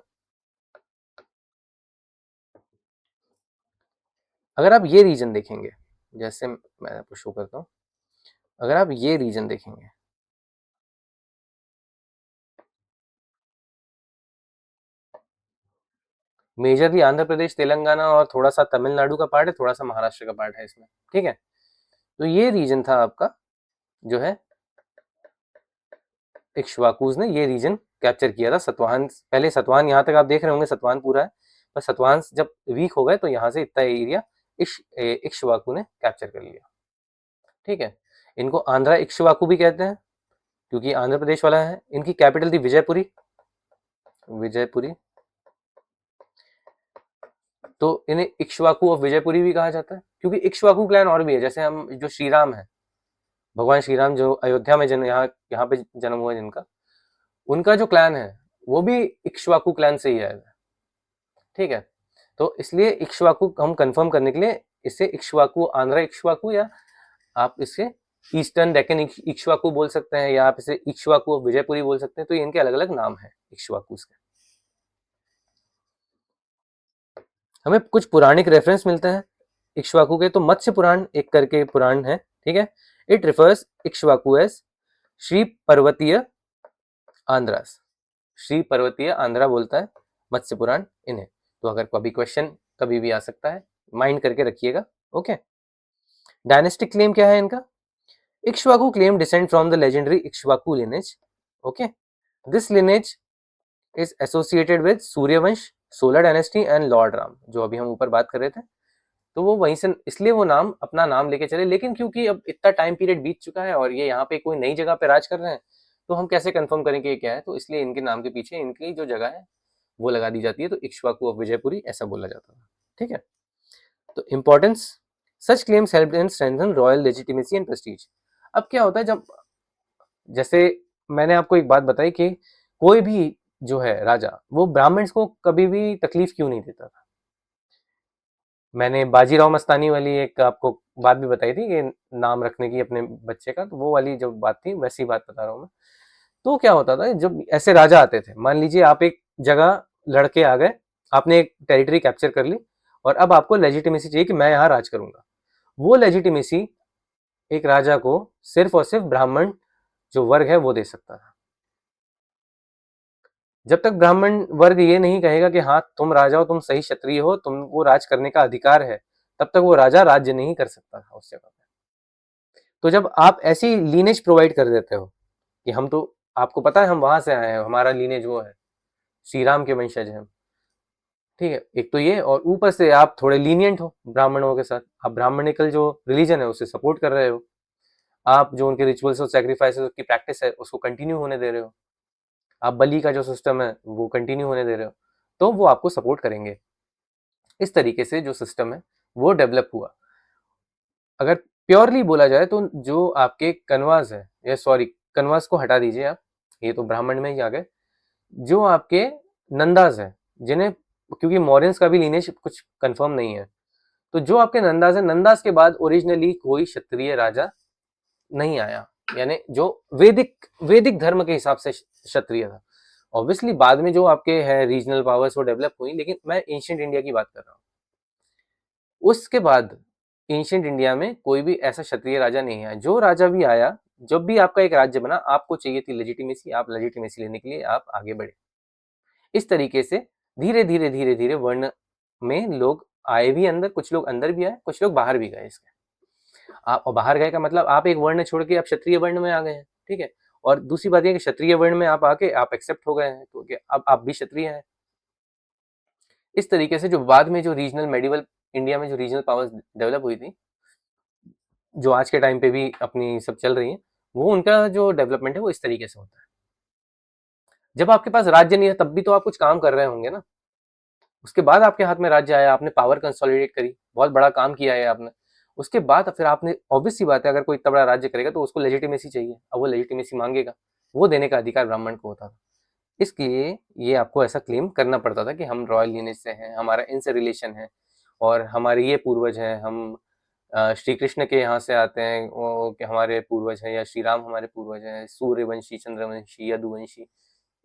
अगर आप ये रीजन देखेंगे, जैसे मैं आपको शो करता हूँ, अगर आप ये रीजन देखेंगे, मेजरली आंध्र प्रदेश, तेलंगाना और थोड़ा सा तमिलनाडु का पार्ट है, थोड़ा सा महाराष्ट्र का पार्ट है इसमें, ठीक है। तो ये रीजन था आपका जो है, इक्ष्वाकुस ने ये रीजन कैप्चर किया था। सतवाहन, पहले सतवाहन यहाँ तक आप देख रहे होंगे सतवाहन पूरा है, पर सतवाहन जब वीक हो गए तो यहाँ से इतना एरिया इक्ष्वाकु ने कैप्चर कर लिया, ठीक है। इनको आंध्रा इक्ष्वाकु भी कहते हैं क्योंकि आंध्र प्रदेश वाला है। इनकी कैपिटल थी विजयपुरी, विजयपुरी, तो इन्हें इक्ष्वाकु ऑफ विजयपुरी भी कहा जाता है, क्योंकि इक्ष्वाकु क्लैन और भी है। जैसे हम जो श्री राम है, भगवान श्री राम जो अयोध्या में जन्म, यहाँ पे जन्म हुआ जिनका, उनका जो क्लैन है वो भी इक्ष्वाकु क्लैन से ही आया है, ठीक है। तो इसलिए इक्ष्वाकु हम कंफर्म करने के लिए इसे इक्ष्वाकु, आंध्र इक्ष्वाकु, या आप इसे ईस्टर्न डेक्कन इक्ष्वाकु बोल सकते हैं, या आप इसे इक्ष्वाकु ऑफ विजयपुरी बोल सकते हैं। तो इनके अलग अलग नाम है इक्ष्वाकुस के। हमें कुछ पुराणिक रेफरेंस मिलते हैं इक्ष्वाकु के। तो मत्स्य पुराण एक करके पुराण है, ठीक है। It refers Ikshvaku as Shri Parvatiya Andhras. Shri पर्वतीय आंध्रा बोलता है मत्स्य पुराण इन्हें। तो अगर कभी क्वेश्चन कभी भी आ सकता है, माइंड करके रखिएगा। ओके, डायनेस्टिक क्लेम क्या है इनका? Ikshvaku claim descend from the legendary Ikshvaku lineage. Okay, this lineage is associated with Suryavansh, solar dynasty and Lord Ram, जो अभी हम ऊपर बात कर रहे थे। तो वो वहीं से, इसलिए वो नाम अपना नाम लेके चले। लेकिन क्योंकि अब इतना टाइम पीरियड बीत चुका है और ये यहाँ पे कोई नई जगह पे राज कर रहे हैं, तो हम कैसे कंफर्म करेंगे ये क्या है? तो इसलिए इनके नाम के पीछे इनकी जो जगह है वो लगा दी जाती है। तो इक्ष्वाकु ऑफ विजयपुरी ऐसा बोला जाता था, ठीक है। तो importance, such claims help in strengthen royal legitimacy and Prestige. अब क्या होता है, जब जैसे मैंने आपको एक बात बताई कि कोई भी जो है राजा, वो ब्राह्मण्स को कभी भी तकलीफ क्यों नहीं देता था। मैंने बाजीराव मस्तानी वाली एक आपको बात भी बताई थी कि नाम रखने की अपने बच्चे का, तो वो वाली जो बात थी वैसी बात बता रहा हूँ मैं। तो क्या होता था, जब ऐसे राजा आते थे, मान लीजिए आप एक जगह लड़के आ गए, आपने एक टेरिटरी कैप्चर कर ली, और अब आपको लेजिटिमेसी चाहिए कि मैं यहाँ राज करूंगा। वो लेजिटिमेसी एक राजा को सिर्फ और सिर्फ ब्राह्मण जो वर्ग है वो दे सकता था। जब तक ब्राह्मण वर्ग ये नहीं कहेगा कि हाँ तुम राजा हो, तुम सही क्षत्रिय हो, तुमको राज करने का अधिकार है, तब तक वो राजा राज्य नहीं कर सकता था उस जगह पे। तो जब आप ऐसी लीनेज प्रोवाइड कर देते हो कि हम तो, आपको पता है हम वहां से आए हैं, हमारा लीनेज वो है, श्री राम के वंशज हैं, ठीक है, एक तो ये, और ऊपर से आप थोड़े लीनियंट हो ब्राह्मणों के साथ, आप ब्राह्मणिकल जो रिलीजन है उसे सपोर्ट कर रहे हो, आप जो उनके रिचुअल्स और सैक्रिफाइसेस की प्रैक्टिस है उसको कंटिन्यू होने दे रहे हो, आप बलि का जो सिस्टम है वो कंटिन्यू होने दे रहे हो, तो वो आपको सपोर्ट करेंगे। इस तरीके से जो सिस्टम है वो डेवलप हुआ। अगर प्योरली बोला जाए तो जो आपके कनवास है, या सॉरी कनवास को हटा दीजिए आप, ये तो ब्राह्मण में ही आ गए, जो आपके नंदाज है, जिन्हें, क्योंकि मौर्यंस का भी लीनेज कुछ कंफर्म नहीं है, तो जो आपके नंदाज है, नंदाज के बाद ओरिजिनली कोई क्षत्रिय राजा नहीं आया, यानी जो वैदिक वैदिक धर्म के हिसाब से क्षत्रिय था। ऑब्वियसली बाद में जो आपके है रीजनल पावर्स वो डेवलप हुई, लेकिन मैं एंशिएंट इंडिया की बात कर रहा हूँ। उसके बाद एंशिएंट इंडिया में कोई भी ऐसा क्षत्रिय राजा नहीं आया। जो राजा भी आया, जब भी आपका एक राज्य बना, आपको चाहिए थी लेजिटिमेसी, आप लेजिटिमेसी लेने के लिए आप आगे बढ़े। इस तरीके से धीरे धीरे धीरे धीरे वर्ण में लोग आए भी अंदर, कुछ लोग अंदर भी आए, कुछ लोग बाहर भी गए। इसके आप बाहर गए का मतलब आप एक वर्ण छोड़ के आप क्षत्रिय वर्ण में आ गए हैं, ठीक है। और दूसरी बात यह कि क्षत्रिय वर्ण में आप आके आप एक्सेप्ट हो गए हैं, तो अब आप भी क्षत्रिय हैं। इस तरीके से जो बाद में जो रीजनल मेडिवल इंडिया में जो रीजनल पावर्स डेवलप हुई थी, जो आज के टाइम पे भी अपनी सब चल रही है, वो उनका जो डेवलपमेंट है वो इस तरीके से होता है। जब आपके पास राज्य नहीं है तब भी तो आप कुछ काम कर रहे होंगे ना, उसके बाद आपके हाथ में राज्य आया, आपने पावर कंसोलिडेट करी, बहुत बड़ा काम किया है आपने, उसके बाद फिर आपने, ऑब्वियस सी बात है, अगर कोई इतना बड़ा राज्य करेगा तो उसको लेजिटिमेसी चाहिए, अब वो लेजिटिमेसी मांगेगा, वो देने का अधिकार ब्राह्मण को होता था। इसलिए ये आपको ऐसा क्लेम करना पड़ता था कि हम रॉयल लीनेज से हैं, हमारा इनसे रिलेशन है, और हमारे ये पूर्वज हैं, हम श्री कृष्ण के यहाँ से आते हैं, वो कि हमारे पूर्वज हैं, या श्री राम हमारे पूर्वज हैं, सूर्यवंशी, चंद्रवंशी, यदुवंशी।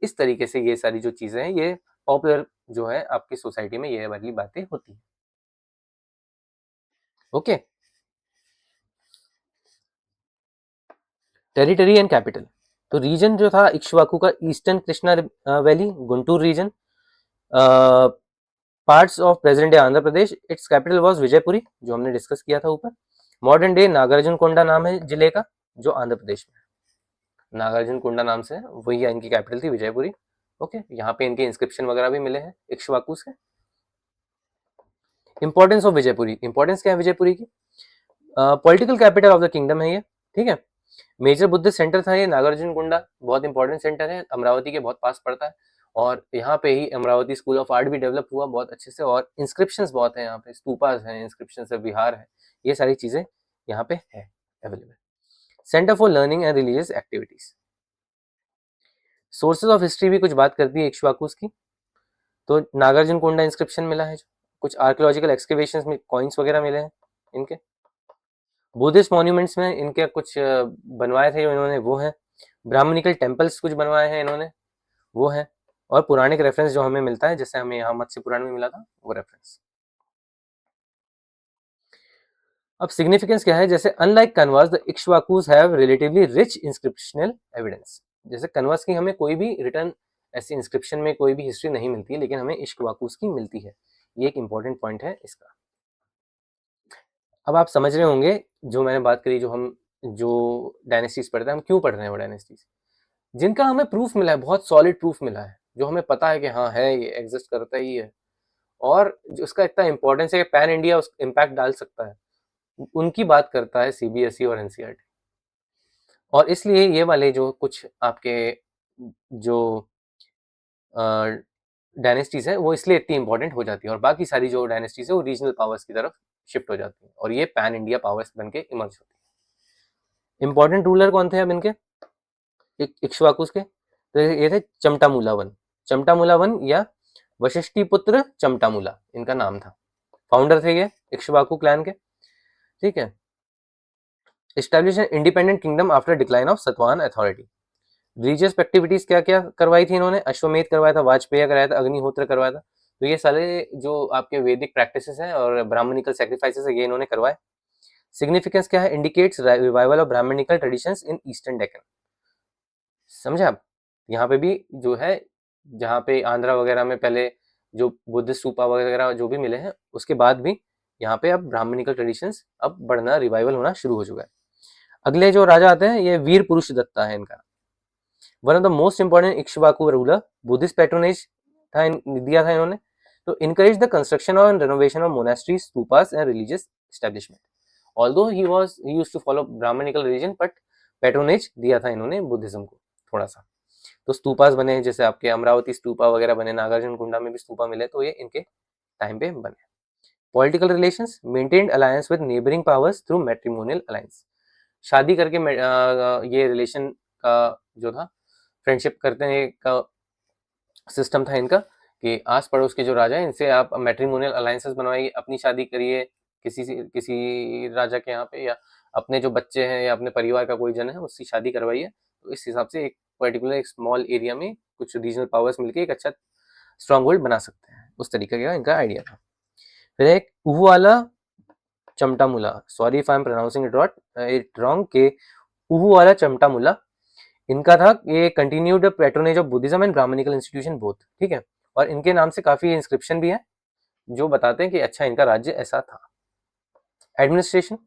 इस तरीके से ये सारी जो चीजें हैं, ये पॉपुलर जो है आपकी सोसाइटी में ये वाली बातें होती हैं। Okay, territory and capital. तो रीजन जो था इक्ष्वाकु का, eastern Krishna valley, Guntur region, parts of present day Andhra Pradesh, its capital was Vijayapuri, जो हमने डिस्कस किया था ऊपर। मॉडर्न डे नागार्जुन कोंडा नाम है जिले का, जो आंध्र प्रदेश में है, नागार्जुन कोंडा नाम से है, वही इनकी कैपिटल थी विजयपुरी। ओके, यहाँ पे इनके इंस्क्रिप्शन वगैरह भी मिले हैं इक्ष्वाकु से। इंपॉर्टेंस ऑफ विजयपुरी, इंपॉर्टेंस क्या है विजयपुरी की? Political capital of the kingdom है ये, ठीक है। मेजर बुद्धिस्ट सेंटर था ये नागार्जुन कुंडा, बहुत इंपॉर्टेंट सेंटर है, अमरावती के बहुत पास पड़ता है, और यहाँ पे ही अमरावती स्कूल ऑफ आर्ट भी डेवलप हुआ बहुत अच्छे से, और इंस्क्रिप्शंस बहुत हैं यहाँ पे, स्तूपास हैं, इंस्क्रिप्शंस है, विहार है, ये सारी चीजें यहाँ पे है available. Centre for learning and religious activities. Sources of history भी कुछ बात करती है इक्ष्वाकुस की। तो नागार्जुन कोंडा इंस्क्रिप्शन मिला है, कुछ आर्कियोलॉजिकल एक्सकेवेशंस में कॉइन्स वगैरह मिले हैं, इनके। बुद्धिस्ट मॉन्यूमेंट्स में इनके कुछ बनवाए थे जो इन्होंने, वो है। ब्राह्मणिकल टेम्पल्स कुछ बनवाए हैं इन्होंने, वो है। और पुराणिक रेफरेंस जो हमें मिलता है, जैसे हमें यहाँ मत्स्य पुराण में मिला था, वो रेफरेंस। अब सिग्निफिकेंस क्या है, जैसे unlike Kanvas the Ikshvakus have relatively rich inscriptional evidence. जैसे कन्वास की हमें कोई भी रिटर्न ऐसी इंस्क्रिप्शन में कोई भी हिस्ट्री नहीं मिलती, लेकिन हमें इक्ष्वाकुस की मिलती है। ये एक इंपॉर्टेंट पॉइंट है इसका। अब आप समझ रहे होंगे जो मैंने बात करी, जो डायनेस्टीज पढ़ते हैं, हम क्यों पढ़ रहे हैं वो डायनेस्टीज, जिनका हमें प्रूफ मिला है, बहुत सॉलिड प्रूफ मिला है, जो हमें पता है कि हाँ है, ये एग्जिस्ट करता ही है, और जो उसका इतना इंपॉर्टेंस है कि पैन इंडिया उस इम्पैक्ट डाल सकता है, उनकी बात करता है सीबीएसई और एनसीईआरटी। और इसलिए ये वाले जो कुछ आपके जो डायनेस्टीज है, वो इसलिए इतनी इंपॉर्टेंट हो जाती है, और बाकी सारी जो डायनेस्टीज है वो रीजनल पावर्स की तरफ शिफ्ट हो जाती है, और ये पैन इंडिया पावर्स बन के इमर्ज होती है। इंपॉर्टेंट रूलर कौन थे अब इनके, इक्ष्वाकुस के? तो ये थे चमटामूला वन। चमटामूला वन या वशिष्ठिपुत्र चमटामूला इनका नाम था। फाउंडर थे ये इक्ष्वाकु क्लैन के, ठीक है। Establish an independent kingdom after decline of Satavahana authority. Religious activities क्या क्या करवाई थी इन्होंने, अश्वमेध करवाया था, वाजपेय कराया था, अग्निहोत्र करवाया था। तो ये सारे जो आपके वैदिक प्रैक्टिसेस हैं और ब्राह्मणिकल सैक्रिफाइसेस है, ये इन्होंने करवाए। सिग्निफिकेंस क्या है, indicates revival of Brahmanical traditions in eastern Deccan. समझे आप? यहाँ पे भी जो है, जहाँ पे आंध्रा वगैरह में पहले जो बुद्ध स्तूपा वगैरह जो भी मिले हैं, उसके बाद भी यहाँ पे अब ब्राह्मणिकल ट्रेडिशंस अब बढ़ना, रिवाइवल होना शुरू हो चुका है। अगले जो राजा आते हैं, ये वीर पुरुष दत्ता है इनका। One of the most important Ikshvaku ruler, Buddhist patronage था दिया था इन्होंने। तो इनकरेज द कंस्ट्रक्शन और renovation of monasteries, stupas and religious establishment. Although he used to follow Brahmanical religion, but patronage दिया था इन्होंने बुद्धिज्म को थोड़ा सा। तो स्तूपास बने, जैसे आपके अमरावती स्तूपा वगैरह बने, नागार्जुन कुंडा में भी स्तूपा मिले, तो ये इनके टाइम पे बने। Political relations, maintained alliance with neighbouring powers through matrimonial alliance. शादी करके ये रिलेशन का जो था, फ्रेंडशिप करते हैं का सिस्टम था इनका, कि आस पड़ोस के जो राजा हैं, इनसे आप मैट्रिमोनियल अलायंसेस बनवाइए, अपनी शादी करिए किसी राजा के यहाँ पे, या अपने जो बच्चे हैं या अपने परिवार का कोई जन है उसकी शादी करवाइए। तो इस हिसाब से एक पर्टिकुलर एक स्मॉल एरिया में कुछ रीजनल पावर्स मिलके एक अच्छा स्ट्रॉन्ग होल्ड बना सकते हैं, उस तरीके का इनका आइडिया था। फिर एक उहुआला Chamtamula, sorry if I am pronouncing it wrong, के उहुआला चमटामुला इनका था। ये continued patronage of Buddhism and Brahmanical institution both, ठीक है। और इनके नाम से काफी इंस्क्रिप्शन भी है जो बताते हैं कि अच्छा इनका राज्य ऐसा था। एडमिनिस्ट्रेशन,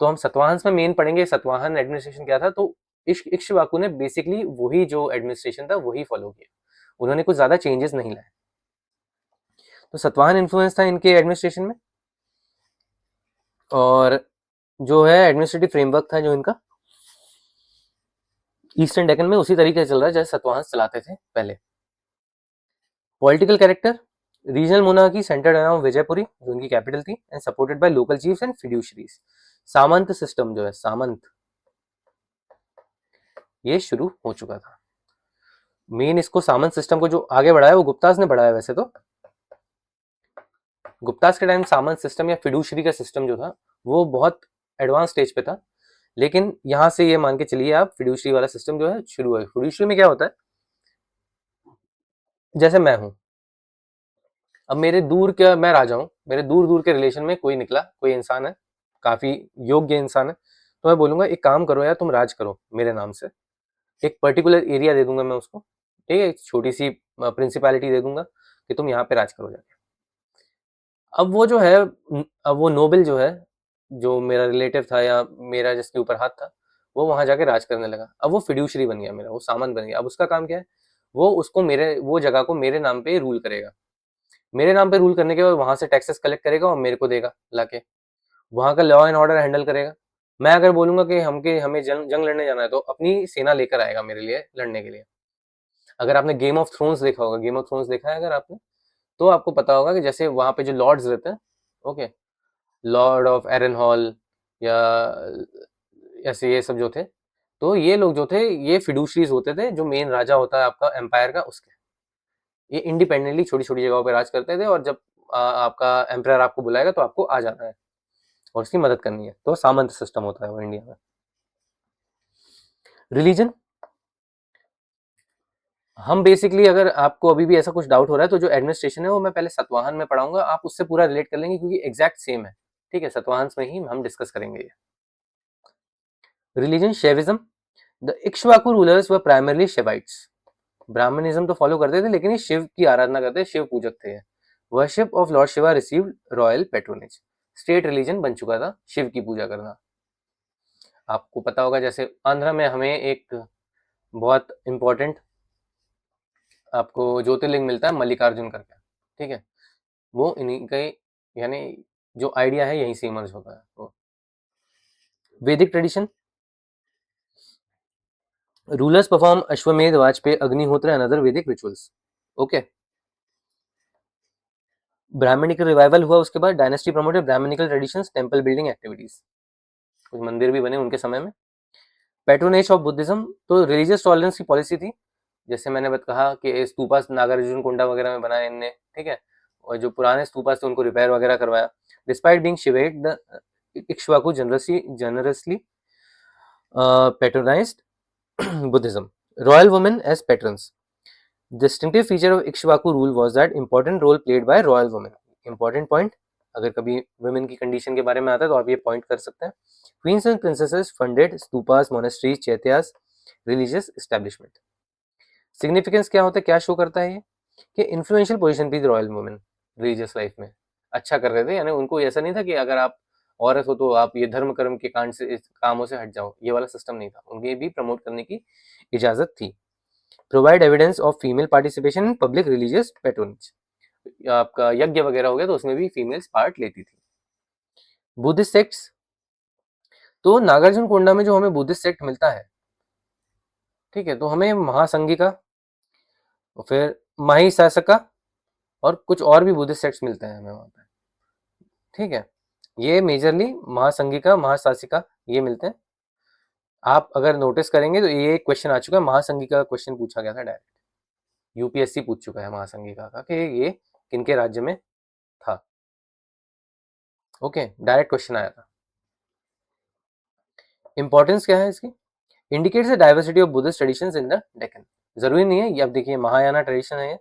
तो हम सतवाहन में मेन पढ़ेंगे सतवाहन एडमिनिस्ट्रेशन क्या था। तो इक्ष्वाकु ने बेसिकली वही जो एडमिनिस्ट्रेशन था वही फॉलो किया, उन्होंने कुछ ज्यादा चेंजेस नहीं लाए। तो सतवाहन इन्फ्लुएंस था इनके एडमिनिस्ट्रेशन में, और जो है एडमिनिस्ट्रेटिव फ्रेमवर्क था जो इनका ईस्टर्न डेक्कन में उसी तरीके से चल रहा है जैसे सतवाहन चलाते थे पहले। Political character, regional monarchy centered around Vijayapuri जो इनकी कैपिटल थी, and supported by local chiefs and feudatories. सामंत सिस्टम जो है, सामंत, ये शुरू हो चुका था। मेन इसको सामंत सिस्टम को जो आगे बढ़ाया वो गुप्तास ने बढ़ाया। वैसे तो गुप्तास के टाइम सामंत सिस्टम या फिड्यूशरी का सिस्टम जो था वो बहुत एडवांस स्टेज पे था, लेकिन यहां से ये मान के चलिए आप, फिड्यूशरी वाला सिस्टम जो है शुरू है। फिड्यूशरी में क्या होता है, जैसे मैं हूं, अब मेरे दूर के, मैं राजा हूँ, मेरे दूर दूर के रिलेशन में कोई निकला, कोई इंसान है, काफी योग्य इंसान है, तो मैं बोलूंगा एक काम करो यार, तुम राज करो मेरे नाम से। एक पर्टिकुलर एरिया दे दूंगा मैं उसको, ठीक है, एक छोटी सी प्रिंसिपैलिटी दे दूंगा कि तुम यहाँ पे राज करो जाके। अब वो जो है, अब वो नोबल जो है, जो मेरा रिलेटिव था या मेरा जिसके ऊपर हाथ था, वो वहां जाके राज करने लगा। अब वो फिड्यूशरी बन गया मेरा, वो सामंत बन गया। अब उसका काम क्या है, वो उसको मेरे, वो जगह को मेरे नाम पे रूल करेगा। मेरे नाम पे रूल करने के बाद वहां से टैक्सेस कलेक्ट करेगा और मेरे को देगा लाके, वहां का लॉ एंड ऑर्डर हैंडल करेगा। मैं अगर बोलूंगा कि हमें जंग लड़ने जाना है, तो अपनी सेना लेकर आएगा मेरे लिए लड़ने के लिए। अगर आपने गेम ऑफ थ्रोन्स देखा होगा, गेम ऑफ थ्रोन्स देखा है अगर आपने, तो आपको पता होगा कि जैसे वहां पे जो लॉर्ड्स रहते हैं, okay, lord of Eran hall या ऐसे ये सब जो थे, तो ये लोग जो थे ये फिडुशरीज होते थे, जो मेन राजा होता है आपका एम्पायर का, उसके ये इंडिपेंडेंटली छोटी छोटी जगहों पे राज करते थे, और जब आपका एम्पायर आपको बुलाएगा तो आपको आ जाना है। और उसकी मदद करनी है, तो सामंत सिस्टम होता है वो इंडिया में। रिलीजन, हम बेसिकली, अगर आपको अभी भी ऐसा कुछ डाउट हो रहा है तो जो एडमिनिस्ट्रेशन है वो मैं पहले सतवाहन में पढ़ाऊंगा, आप उससे पूरा रिलेट कर लेंगे क्योंकि एग्जैक्ट सेम है, ठीक है, सतवाहन में ही हम डिस्कस करेंगे ये। Religion, Shaivism, the Ikshvaku rulers were primarily Shaivites, Brahmanism तो फॉलो करते थे लेकिन ये शिव की आराधना करते, शिव पूजक थे। Worship of Lord Shiva received royal patronage, state religion बन चुका था शिव की पूजा करना। आपको पता होगा जैसे आंध्र में हमें एक बहुत इंपॉर्टेंट आपको ज्योतिर्लिंग मिलता है मल्लिकार्जुन करके, ठीक है, वो इन्हीं का, यानी जो आइडिया है यहीं से इमर्ज होता है। तो वैदिक tradition, rulers perform Ashvamedha, Vajapeya, Agnihotra and other Vedic rituals. Okay, Brahmanical revival हुआ उसके बाद, dynasty promoted Brahmanical traditions, temple building activities, कुछ मंदिर भी बने उनके समय में। पैट्रोनेज ऑफ बुद्धिज्म, तो रिलीजियस टॉलरेंस की पॉलिसी थी, जैसे मैंने कहा कि स्तूपा नागार्जुन कोंडा वगैरह में बनाए इनने, ठीक है, और जो पुराने स्तूपा थे उनको रिपेयर वगैरह करवाया। Despite being Shaivite, the Ikshvaku generously patronized Buddhism. Royal women as patrons. Distinctive feature of Ikshvaku rule was that important role played by royal women. Important point, अगर कभी women की condition के बारे में आता है तो आप ये point कर सकते हैं। Queens and princesses funded stupas, monasteries, चैत्यास, religious establishment. Significance क्या होता है, क्या शो करता है ये कि influential position थी royal women religious life में, अच्छा कर रहे थे, यानी उनको ऐसा नहीं था कि अगर आप औरत हो तो आप ये धर्म कर्म के कांड से, इस कामों से हट जाओ, ये वाला सिस्टम नहीं था, उन्हें भी प्रमोट करने की इजाजत थी। Provide evidence of female participation in public religious patronage, आपका यज्ञ वगैरह हो गया तो उसमें भी फीमेल्स पार्ट लेती थी। बुद्धिस्ट सेक्ट्स, तो नागार्जुन कोंडा में जो हमें बुद्धिस्ट सेक्ट मिलता है, ठीक है, तो हमें महासंघिका, फिर माहिशासका और कुछ और भी बुद्धिस्ट सेक्ट्स मिलते हैं हमें वहां पे, ठीक है, ये मेजरली महासंघिका, महाशासिका ये मिलते हैं। आप अगर नोटिस करेंगे तो ये क्वेश्चन आ चुका है, महासंघिका का क्वेश्चन पूछा गया था डायरेक्ट, यूपीएससी पूछ चुका है महासंघिका का कि ये किनके राज्य में था। ओके, डायरेक्ट क्वेश्चन आया था। इंपॉर्टेंस क्या है इसकी, indicates the diversity of Buddhist traditions in the Deccan. जरूरी नहीं है ये, अब देखिए महायाना ट्रेडिशन है ये,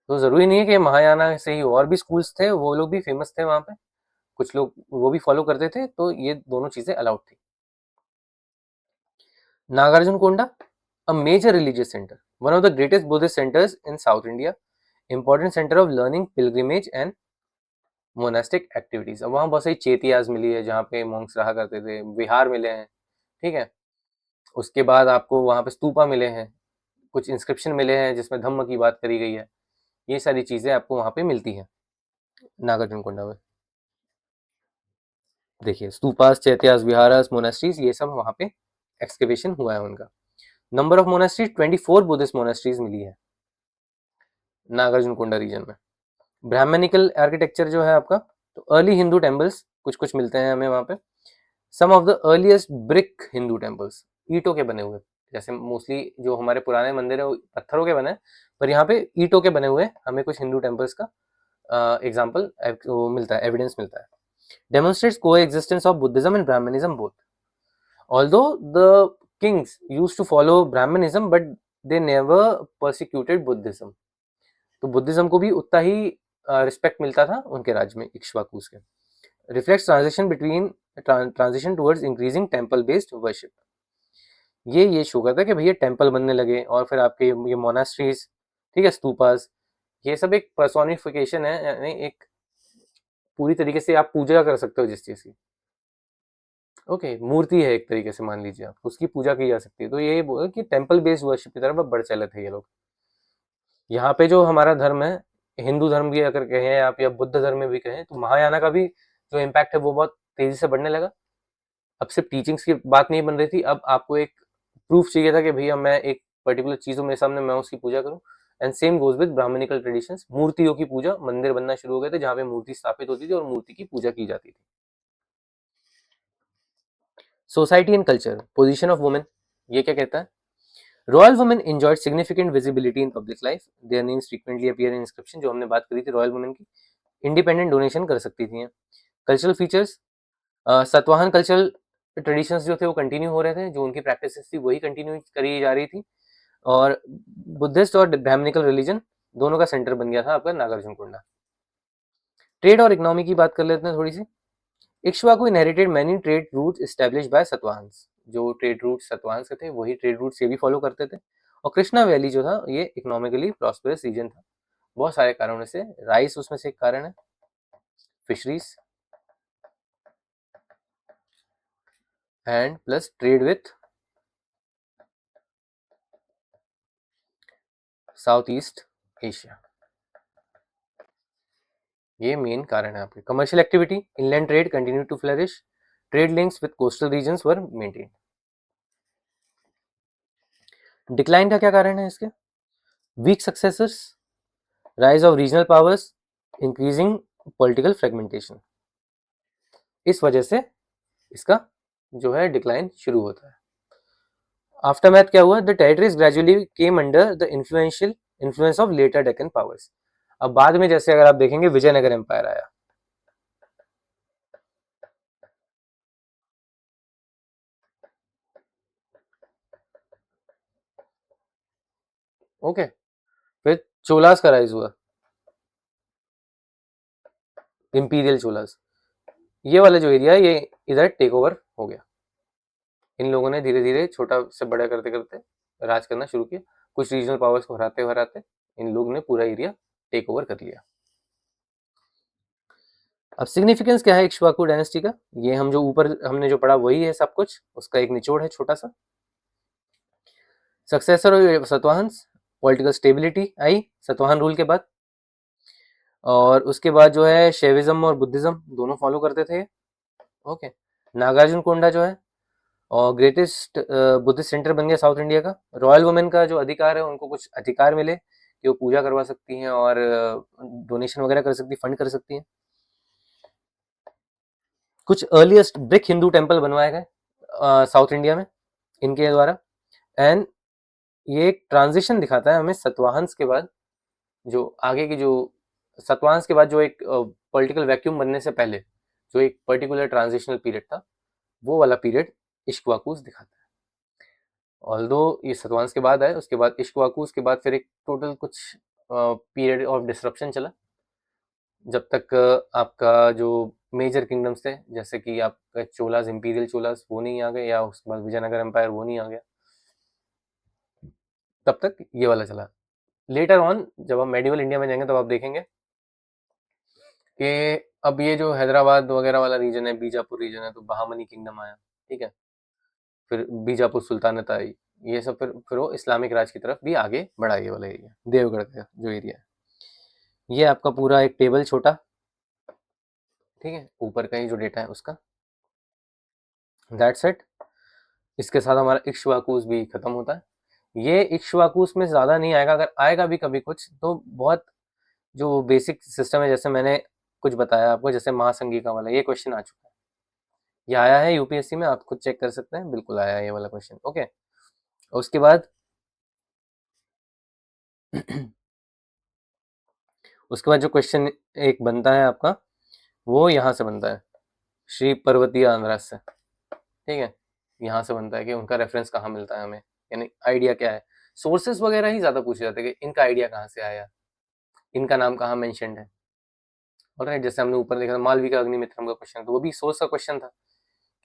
तो जरूरी नहीं है कि महायाना से ही, और भी स्कूल्स थे, वो लोग भी फेमस थे वहां पे, कुछ लोग वो भी फॉलो करते थे, तो ये दोनों चीजें अलाउड थी। नागार्जुन कोंडा, a major religious center, one of the greatest Buddhist centers in South India, important center of learning, pilgrimage and monastic activities। अब वहाँ बहुत सारी चेतियाज मिली है जहाँ पे मॉन्क्स रहा करते थे, विहार मिले हैं, ठीक है, उसके बाद आपको वहाँ पे स्तूपा मिले हैं, कुछ इंस्क्रिप्शन मिले हैं जिसमें धम्म की बात करी गई है, ये सारी चीजें आपको वहाँ पे मिलती हैं नागार्जुन कोंडा में। देखिए स्तूपास, चैत्यास, विहारास, मोनास्ट्रीज, ये सब वहाँ पे एक्सकेवेशन हुआ है उनका। Number of monasteries 24 Buddhist monasteries मिली है नागार्जुन कोंडा रीजन में। ब्राह्मणिकल आर्किटेक्चर जो है आपका, तो अर्ली हिंदू टेम्पल्स कुछ कुछ मिलते हैं हमें वहाँ पे। Some of the earliest brick Hindu temples, ईंटों के बने हुए, जैसे मोस्टली जो हमारे पुराने मंदिर है वो पत्थरों के बने हैं, पर यहाँ पे ईंटों के बने हुए हमें कुछ हिंदू टेम्पल्स का एग्जाम्पल मिलता है, एविडेंस मिलता है। Demonstrates coexistence of Buddhism and Brahmanism both, although the kings used to follow Brahmanism but they never persecuted Buddhism, तो बुद्धिज्म को भी उतना ही रिस्पेक्ट मिलता था उनके राज्य में, इक्ष्वाकुस के। Reflects transition towards increasing temple based worship, ये शो करता है कि भैया टेंपल बनने लगे और फिर आपके ये मोनास्ट्रीज, ठीक है, स्तूपास, ये सब एक पर्सोनिफिकेशन है, यानी एक पूरी तरीके से आप पूजा कर सकते हो जिस चीज की, ओके, मूर्ति है एक तरीके से, मान लीजिए आप उसकी पूजा की जा सकती है, तो ये बोला कि टेंपल बेस्ड वर्शिप की तरफ बढ़ चले थे ये लोग। यहाँ पे जो हमारा धर्म है, हिंदू धर्म भी अगर कहें आप या बुद्ध धर्म भी कहें, तो महायाना का भी जो इम्पैक्ट है वो बहुत तेजी से बढ़ने लगा। अब सिर्फ टीचिंग्स की बात नहीं बन रही थी, अब आपको एक प्रूफ चाहिए था कि भैया मैं एक पर्टिकुलर चीज मेरे सामने, मैं उसकी पूजा करूं। And same goes with Brahmanical traditions, मूर्तियों की पूजा, मंदिर बनना शुरू हो गए थे जहाँ पे मूर्ति स्थापित होती थी और मूर्ति की पूजा की जाती थी। Society and culture, position of women, ये क्या कहता है, royal women enjoyed significant visibility in public life, their names frequently appear in inscription, जो हमने बात करी थी रॉयल वुमेन की, इंडिपेंडेंट डोनेशन कर सकती थी। Cultural features, Satavahana cultural traditions जो थे वो कंटिन्यू हो रहे थे, जो उनकी प्रैक्टिसेस थी वही कंटिन्यू करी जा रही थी, और बुद्धिस्ट और ब्राह्मणिकल रिलीजन दोनों का सेंटर बन गया था आपका नागार्जुन कोंडा। ट्रेड और इकोनॉमी की बात कर लेते हैं थोड़ी सी। Ikshvaku inherited many trade routes established by Satavahanas, जो ट्रेड रूट्स सातवाहन्स के थे वही ट्रेड रूट्स ये भी फॉलो करते थे। और कृष्णा वैली जो था ये इकोनॉमिकली प्रॉस्पेरस रीजन था, बहुत सारे कारणों से, राइस उसमें से एक कारण है, fisheries and plus trade with South East Asia, ये मेन कारण है आपके। Commercial activity, inland trade continue to flourish, trade links with coastal regions were maintain. Decline का क्या कारण है इसके? Weak successors, rise of regional powers, increasing political fragmentation, इस वजह से इसका जो है डिक्लाइन शुरू होता है। आफ्टरमैथ क्या हुआ? The territories gradually came under the influence of later Deccan powers. अब बाद में जैसे अगर आप देखेंगे विजयनगर एम्पायर आया, ओके, फिर चोलास का राइज हुआ, इंपीरियल चोलास, ये वाला जो एरिया है ये इधर टेक ओवर हो गया। इन लोगों ने धीरे धीरे छोटा से बड़ा करते करते राज करना शुरू किया, कुछ रीजनल पावर्स को हराते हराते इन लोगों ने पूरा एरिया टेक ओवर कर लिया। अब सिग्निफिकेंस क्या है इक्ष्वाकु डायनेस्टी का? ये हम जो ऊपर हमने जो पढ़ा वही है सब कुछ, उसका एक निचोड़ है छोटा सा। सक्सेसर और सतवाहन्स, पॉलिटिकल स्टेबिलिटी आई सतवाहन रूल के बाद, और उसके बाद जो है शैविज्म और बुद्धिज्म दोनों फॉलो करते थे, ओके। नागार्जुन कोंडा जो है और ग्रेटेस्ट बुद्धिस्ट सेंटर बन गया साउथ इंडिया का। रॉयल वुमेन का जो अधिकार है, उनको कुछ अधिकार मिले कि वो पूजा करवा सकती हैं और डोनेशन वगैरह कर सकती, फंड कर सकती हैं। कुछ अर्लीस्ट ब्रिक हिंदू टेम्पल बनवाए गए साउथ इंडिया में इनके द्वारा। एंड ये एक ट्रांजिशन दिखाता है हमें सतवाहन्स के बाद, जो आगे की जो सतवाहन्स के बाद जो एक पॉलिटिकल वैक्यूम बनने से पहले जो एक पर्टिकुलर ट्रांजिशनल पीरियड था, वो वाला पीरियड इक्ष्वाकुस दिखाता है। ऑल्दो ये सतवाहन्स के बाद आए, उसके बाद इक्ष्वाकुस के बाद फिर एक टोटल कुछ पीरियड ऑफ डिसरप्शन चला, जब तक आपका जो मेजर किंगडम्स थे, जैसे कि आपका चोलास, इंपीरियल चोलास वो नहीं आ गए, या उसके बाद विजयनगर एम्पायर वो नहीं आ गया, तब तक ये वाला चला। लेटर ऑन जब हम मेडिवल इंडिया में जाएंगे तब आप देखेंगे कि अब ये जो हैदराबाद वगैरह वाला रीजन है, बीजापुर रीजन है, तो बहामनी किंगडम आया, ठीक है, फिर बीजापुर सुल्तानत आई, ये सब फिर वो इस्लामिक राज की तरफ भी आगे बढ़ा, ये वाला एरिया देवगढ़ का जो एरिया है। ये आपका पूरा एक टेबल छोटा, ठीक है, ऊपर का ही जो डेटा है उसका, दैट्स इट। इसके साथ हमारा इक्ष्वाकुस भी खत्म होता है। ये इक्ष्वाकुस में ज़्यादा नहीं आएगा, अगर आएगा भी कभी कुछ तो बहुत जो बेसिक सिस्टम है, जैसे मैंने कुछ बताया आपको, जैसे महासंघिका वाला ये क्वेश्चन आ चुका है, ये आया है यूपीएससी में, आप खुद चेक कर सकते हैं, बिल्कुल आया है ये वाला क्वेश्चन, ओके। उसके बाद उसके बाद जो क्वेश्चन एक बनता है आपका, वो यहाँ से बनता है, श्री पर्वतीय आंध्रा से, ठीक है, यहाँ से बनता है कि उनका रेफरेंस कहाँ मिलता है हमें, यानी आइडिया क्या है। सोर्सेस वगैरह ही ज़्यादा पूछे जाते हैं कि इनका आइडिया कहाँ से आया, इनका नाम कहाँ मेंशन्ड है, और जैसे हमने ऊपर देखा था मालविका अग्निमित्रम का क्वेश्चन, तो वो भी सोर्स का क्वेश्चन था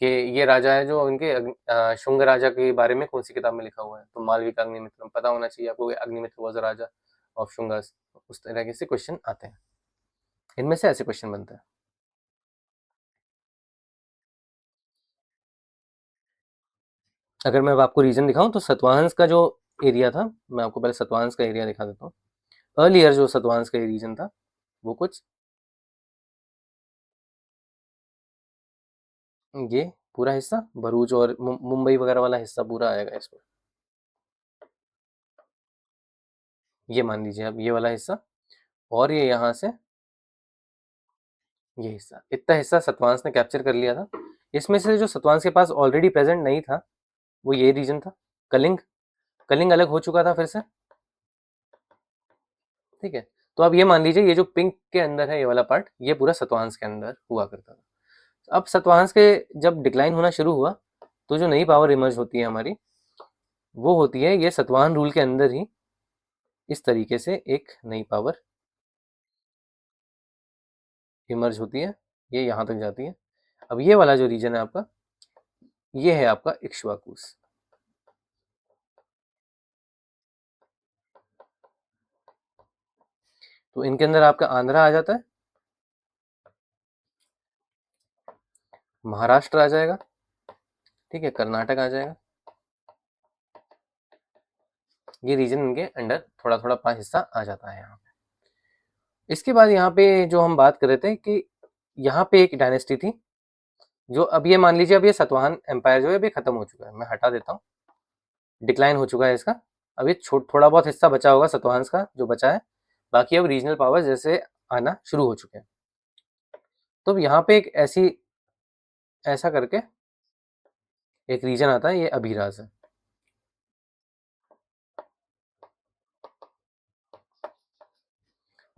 कि ये राजा है जो उनके शुंग राजा के बारे में कौन सी किताब में लिखा हुआ है, तो मालविका अग्निमित्रम पता होना चाहिए आपको, अग्निमित्र वाज राजा ऑफ शुंगास, उस तरह से क्वेश्चन आते हैं, इनमें से ऐसे क्वेश्चन बनते हैं। अगर मैं अब आपको रीजन दिखाऊं तो सतवाहन्स का जो एरिया था, मैं आपको पहले सतवाहन्स का एरिया दिखा देता हूँ। अर्लियर जो सतवाहन्स का रीजन था वो कुछ ये पूरा हिस्सा भरूच और मुंबई वगैरह वाला हिस्सा पूरा आएगा इसमें, ये मान लीजिए अब ये वाला हिस्सा, और ये यहाँ से ये हिस्सा, इतना हिस्सा सतवाहन्स ने कैप्चर कर लिया था। इसमें से जो सतवाहन्स के पास ऑलरेडी प्रेजेंट नहीं था वो ये रीजन था, कलिंग। कलिंग अलग हो चुका था फिर से, ठीक है, तो आप ये मान लीजिए ये जो पिंक के अंदर है ये वाला पार्ट, ये पूरा सतवाहंस के अंदर हुआ करता था। अब सतवाहंस के जब डिक्लाइन होना शुरू हुआ तो जो नई पावर इमर्ज होती है हमारी, वो होती है ये सतवाहन रूल के अंदर ही इस तरीके से एक नई पावर इमर्ज होती है, ये यहाँ तक जाती है। अब ये वाला जो रीजन है आपका, ये है आपका इक्ष्वाकुस। तो इनके अंदर आपका आंध्रा आ जाता है, महाराष्ट्र आ जाएगा, ठीक है, कर्नाटक आ जाएगा। ये रीजन इनके अंडर थोड़ा थोड़ा 5 हिस्सा आ जाता है यहाँ पे। इसके बाद यहाँ पे जो हम बात कर रहे थे कि यहाँ पे एक डायनेस्टी थी जो, अब ये मान लीजिए अब ये सतवाहन एम्पायर जो है अभी खत्म हो चुका है, मैं हटा देता हूँ, डिक्लाइन हो चुका है इसका। अब ये थोड़ा बहुत हिस्सा बचा होगा सतवाहंस का जो बचा है, बाकी अब रीजनल पावर जैसे आना शुरू हो चुके हैं। तो अब यहाँ पे एक ऐसा करके एक रीजन आता है, ये अभिराज है।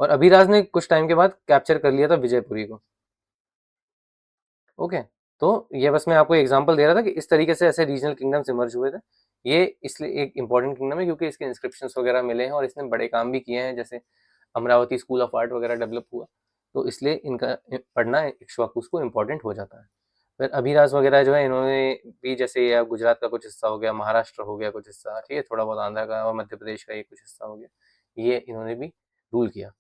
और अभिराज ने कुछ टाइम के बाद कैप्चर कर लिया था विजयपुरी को। ओके, तो ये बस मैं आपको एग्जांपल दे रहा था कि इस तरीके से ऐसे रीजनल किंगडम्स इमर्ज हुए थे। ये इसलिए एक इंपॉर्टेंट किंगडम है क्योंकि इसके इंस्क्रिप्शंस वगैरह मिले हैं और इसने बड़े काम भी किए हैं, जैसे अमरावती स्कूल ऑफ आर्ट वगैरह डेवलप हुआ, तो इसलिए इनका पढ़ना इक्ष्वाकुस को इम्पोर्टेंट हो जाता है। फिर अभिराज वगैरह जो है इन्होंने भी, जैसे या गुजरात का कुछ हिस्सा हो गया, महाराष्ट्र हो गया कुछ हिस्सा, ठीक है, थोड़ा बहुत आंध्र का और मध्य प्रदेश का ये कुछ हिस्सा हो गया, ये इन्होंने भी रूल किया।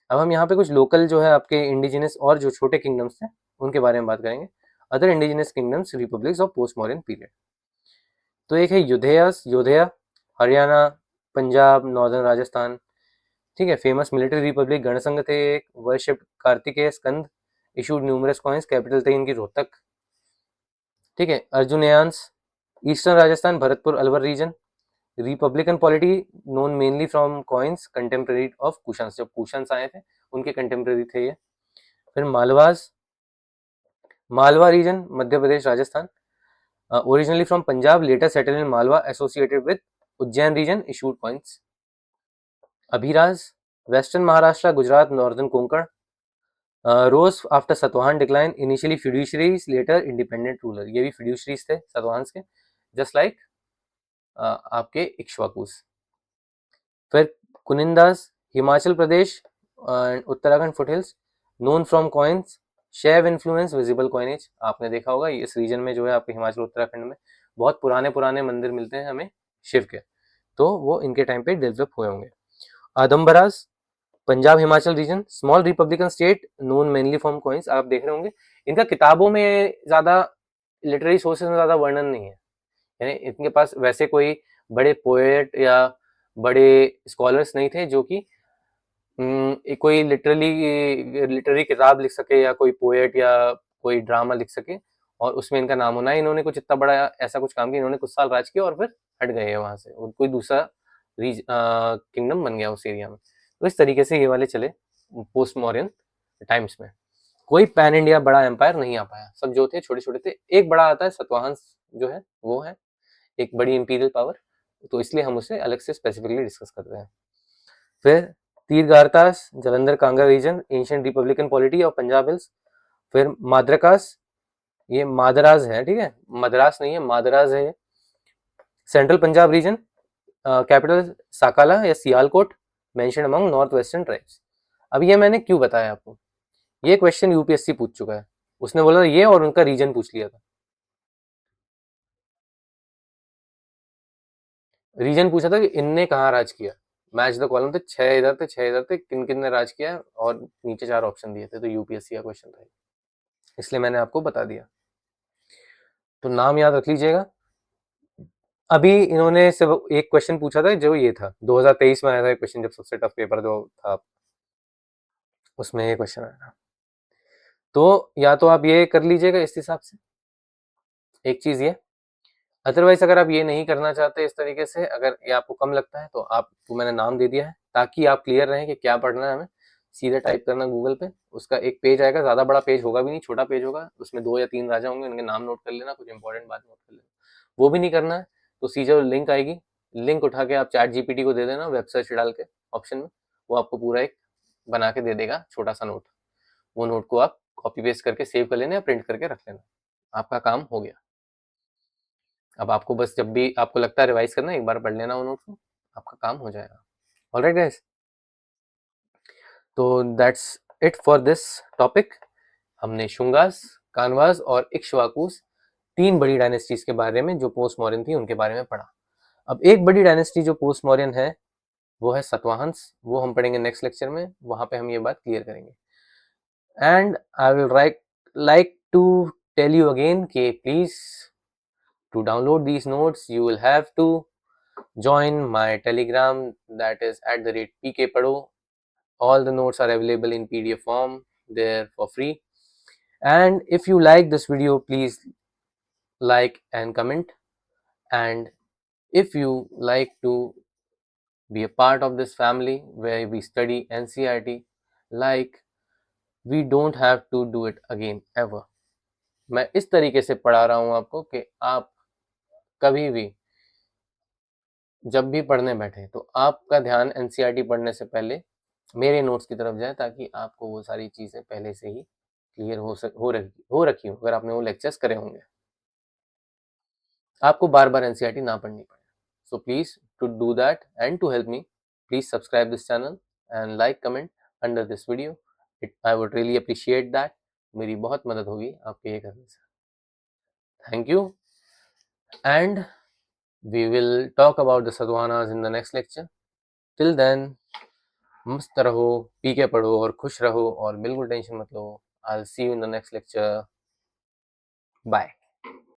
अब हम यहाँ पे कुछ लोकल जो है आपके इंडिजिनस और जो छोटे किंगडम्स थे उनके बारे में बात करेंगे। Other indigenous kingdoms republics of post modern period, तो एक है योधेया, हरियाणा, पंजाब, नॉर्दर्न राजस्थान, ठीक है। फेमस मिलिट्री रिपब्लिक गणसंघ थे एक, worship Kartikeya Skanda, issued numerous coins, capital थे इनकी रोहतक, ठीक है। Arjunayanas, eastern Rajasthan, Bharatpur Alwar region, republican polity known mainly from coins contemporary of Kushans, जब कुशंस आए थे उनके कंटेम्प्रेरी थे ये। फिर Malavas, Malwa region, Madhya Pradesh Rajasthan, originally from Punjab, later settle in Malwa associated with Ujjain region, issued coins. Abhiras, western Maharashtra, Gujarat, northern Konkan, rose after Satavahana decline, initially feudatories, later independent ruler, ये भी फिड्यूशरीज थे सतवाहन्स के, जस्ट लाइक आपके इक्ष्वाकुस। फिर Kunindas, Himachal Pradesh, Uttarakhand foothills, known from coins, Shaiva influence, visible coinage, आपने देखा होगा इस रीजन में जो है आपके हिमाचल उत्तराखंड में बहुत पुराने पुराने मंदिर मिलते हैं हमें शिव के, तो वो इनके टाइम पे डेवलप हुए होंगे। Audumbaras, Punjab Himachal region, small republican state known mainly from coins, आप देख रहे होंगे इनका किताबों में ज्यादा, लिटरेरी सोर्सेज में ज्यादा वर्णन नहीं है, यानी इनके पास वैसे कोई बड़े पोएट या बड़े स्कॉलर्स नहीं थे जो कि कोई लिटरेरी किताब लिख सके या कोई पोएट या कोई ड्रामा लिख सके और उसमें इनका नाम होना है। इन्होंने कुछ इतना बड़ा ऐसा कुछ काम किया, इन्होंने कुछ साल राज किया और फिर हट गए हैं वहां से, और कोई दूसरा किंगडम बन गया उस एरिया में। तो इस तरीके से ये वाले चले पोस्ट मॉडर्न टाइम्स में। कोई पैन इंडिया बड़ा एम्पायर नहीं आ पाया, सब जो थे छोटे छोटे थे। एक बड़ा आता है सतवाहन जो है, वो है एक बड़ी इंपीरियल पावर, तो इसलिए हम उसे अलग से स्पेसिफिकली डिस्कस करते हैं। फिर Trigartas, Jalandhar Kangra region, ancient republican polity of Punjab hills. फिर माद्रकास, ये मादराज है, ठीक है, मद्रास नहीं है, मादराज है। सेंट्रल पंजाब रीजन, कैपिटल साकाला या Sialkot, mention among north western tribes. अब ये मैंने क्यों बताया आपको, ये क्वेश्चन यूपीएससी पूछ चुका है, उसने बोला ये और उनका रीजन पूछ लिया था। रीजन पूछा था कि इनने कहाँ राज किया, मैच द कॉलम थे, 6 इधर थे 6 इधर थे, किन किन ने राज किया है, और नीचे 4 ऑप्शन दिए थे, तो यूपीएससी का क्वेश्चन था, इसलिए मैंने आपको बता दिया। तो नाम याद रख लीजिएगा। अभी इन्होंने सिर्फ एक क्वेश्चन पूछा था जो ये था 2023 में आया था क्वेश्चन, जब सबसे टफ पेपर जो था उसमें ये क्वेश्चन आया था। तो या तो आप ये कर लीजिएगा इस हिसाब से, एक चीज ये, अदरवाइज अगर आप ये नहीं करना चाहते इस तरीके से, अगर ये आपको कम लगता है तो आपको मैंने नाम दे दिया है ताकि आप क्लियर रहें कि क्या पढ़ना है हमें। सीधे टाइप करना गूगल पे, उसका एक पेज आएगा, ज्यादा बड़ा पेज होगा भी नहीं, छोटा पेज होगा, उसमें 2 या 3 राजा होंगे, उनके नाम नोट कर लेना, कुछ इंपॉर्टेंट बात नोट कर लेना। वो भी नहीं करना है तो सीधे लिंक आएगी, लिंक उठा के आप चैट जीपीटी को दे देना, वेब सर्च डाल के ऑप्शन में, वो आपको पूरा एक बना के दे देगा, छोटा सा नोट। वो नोट को आप कॉपी पेस्ट करके सेव कर लेना या प्रिंट करके रख लेना, आपका काम हो गया। अब आपको बस जब भी आपको लगता है रिवाइज करना, एक बार पढ़ लेना वो नोट को, आपका काम हो जाएगा। ऑलराइट गाइस, तो that's it for this topic. हमने शुंगास, कानवास और इक्ष्वाकुस, 3 बड़ी डायनेस्टीज के बारे में जो पोस्ट मॉडर्न थी उनके बारे में पढ़ा। अब एक बड़ी डायनेस्टी जो पोस्ट मॉडर्न है वो है सतवाहंस, वो हम पढ़ेंगे नेक्स्ट लेक्चर में, वहां पे हम ये बात क्लियर करेंगे। And I will like to tell you again कि please to download these notes you will have to join my telegram, that is @pkpado. All the notes are available in PDF form there for free. And if you like this video, please like and comment. And if you like to be a part of this family where we study NCERT, like we don't have to do it again ever. मैं इस तरीके से पढ़ा रहा हूँ आपको कि आप कभी भी जब भी पढ़ने बैठे तो आपका ध्यान एनसीईआरटी पढ़ने से पहले मेरे नोट्स की तरफ जाए, ताकि आपको वो सारी चीज़ें पहले से ही क्लियर हो रखी हो, अगर आपने वो लेक्चर्स करे होंगे, आपको बार बार एनसीईआरटी ना पढ़नी पड़े। So please to do that and to help me, please subscribe this channel and like comment under this video, it I would really appreciate that. मेरी बहुत मदद होगी आपके ये करने से। Thank you, and we will talk about the sadhvanas in the next lecture. Till then, मस्त रहो, पी के पढ़ो और खुश रहो और बिल्कुल टेंशन मत लो। I'll see you in the next lecture. Bye.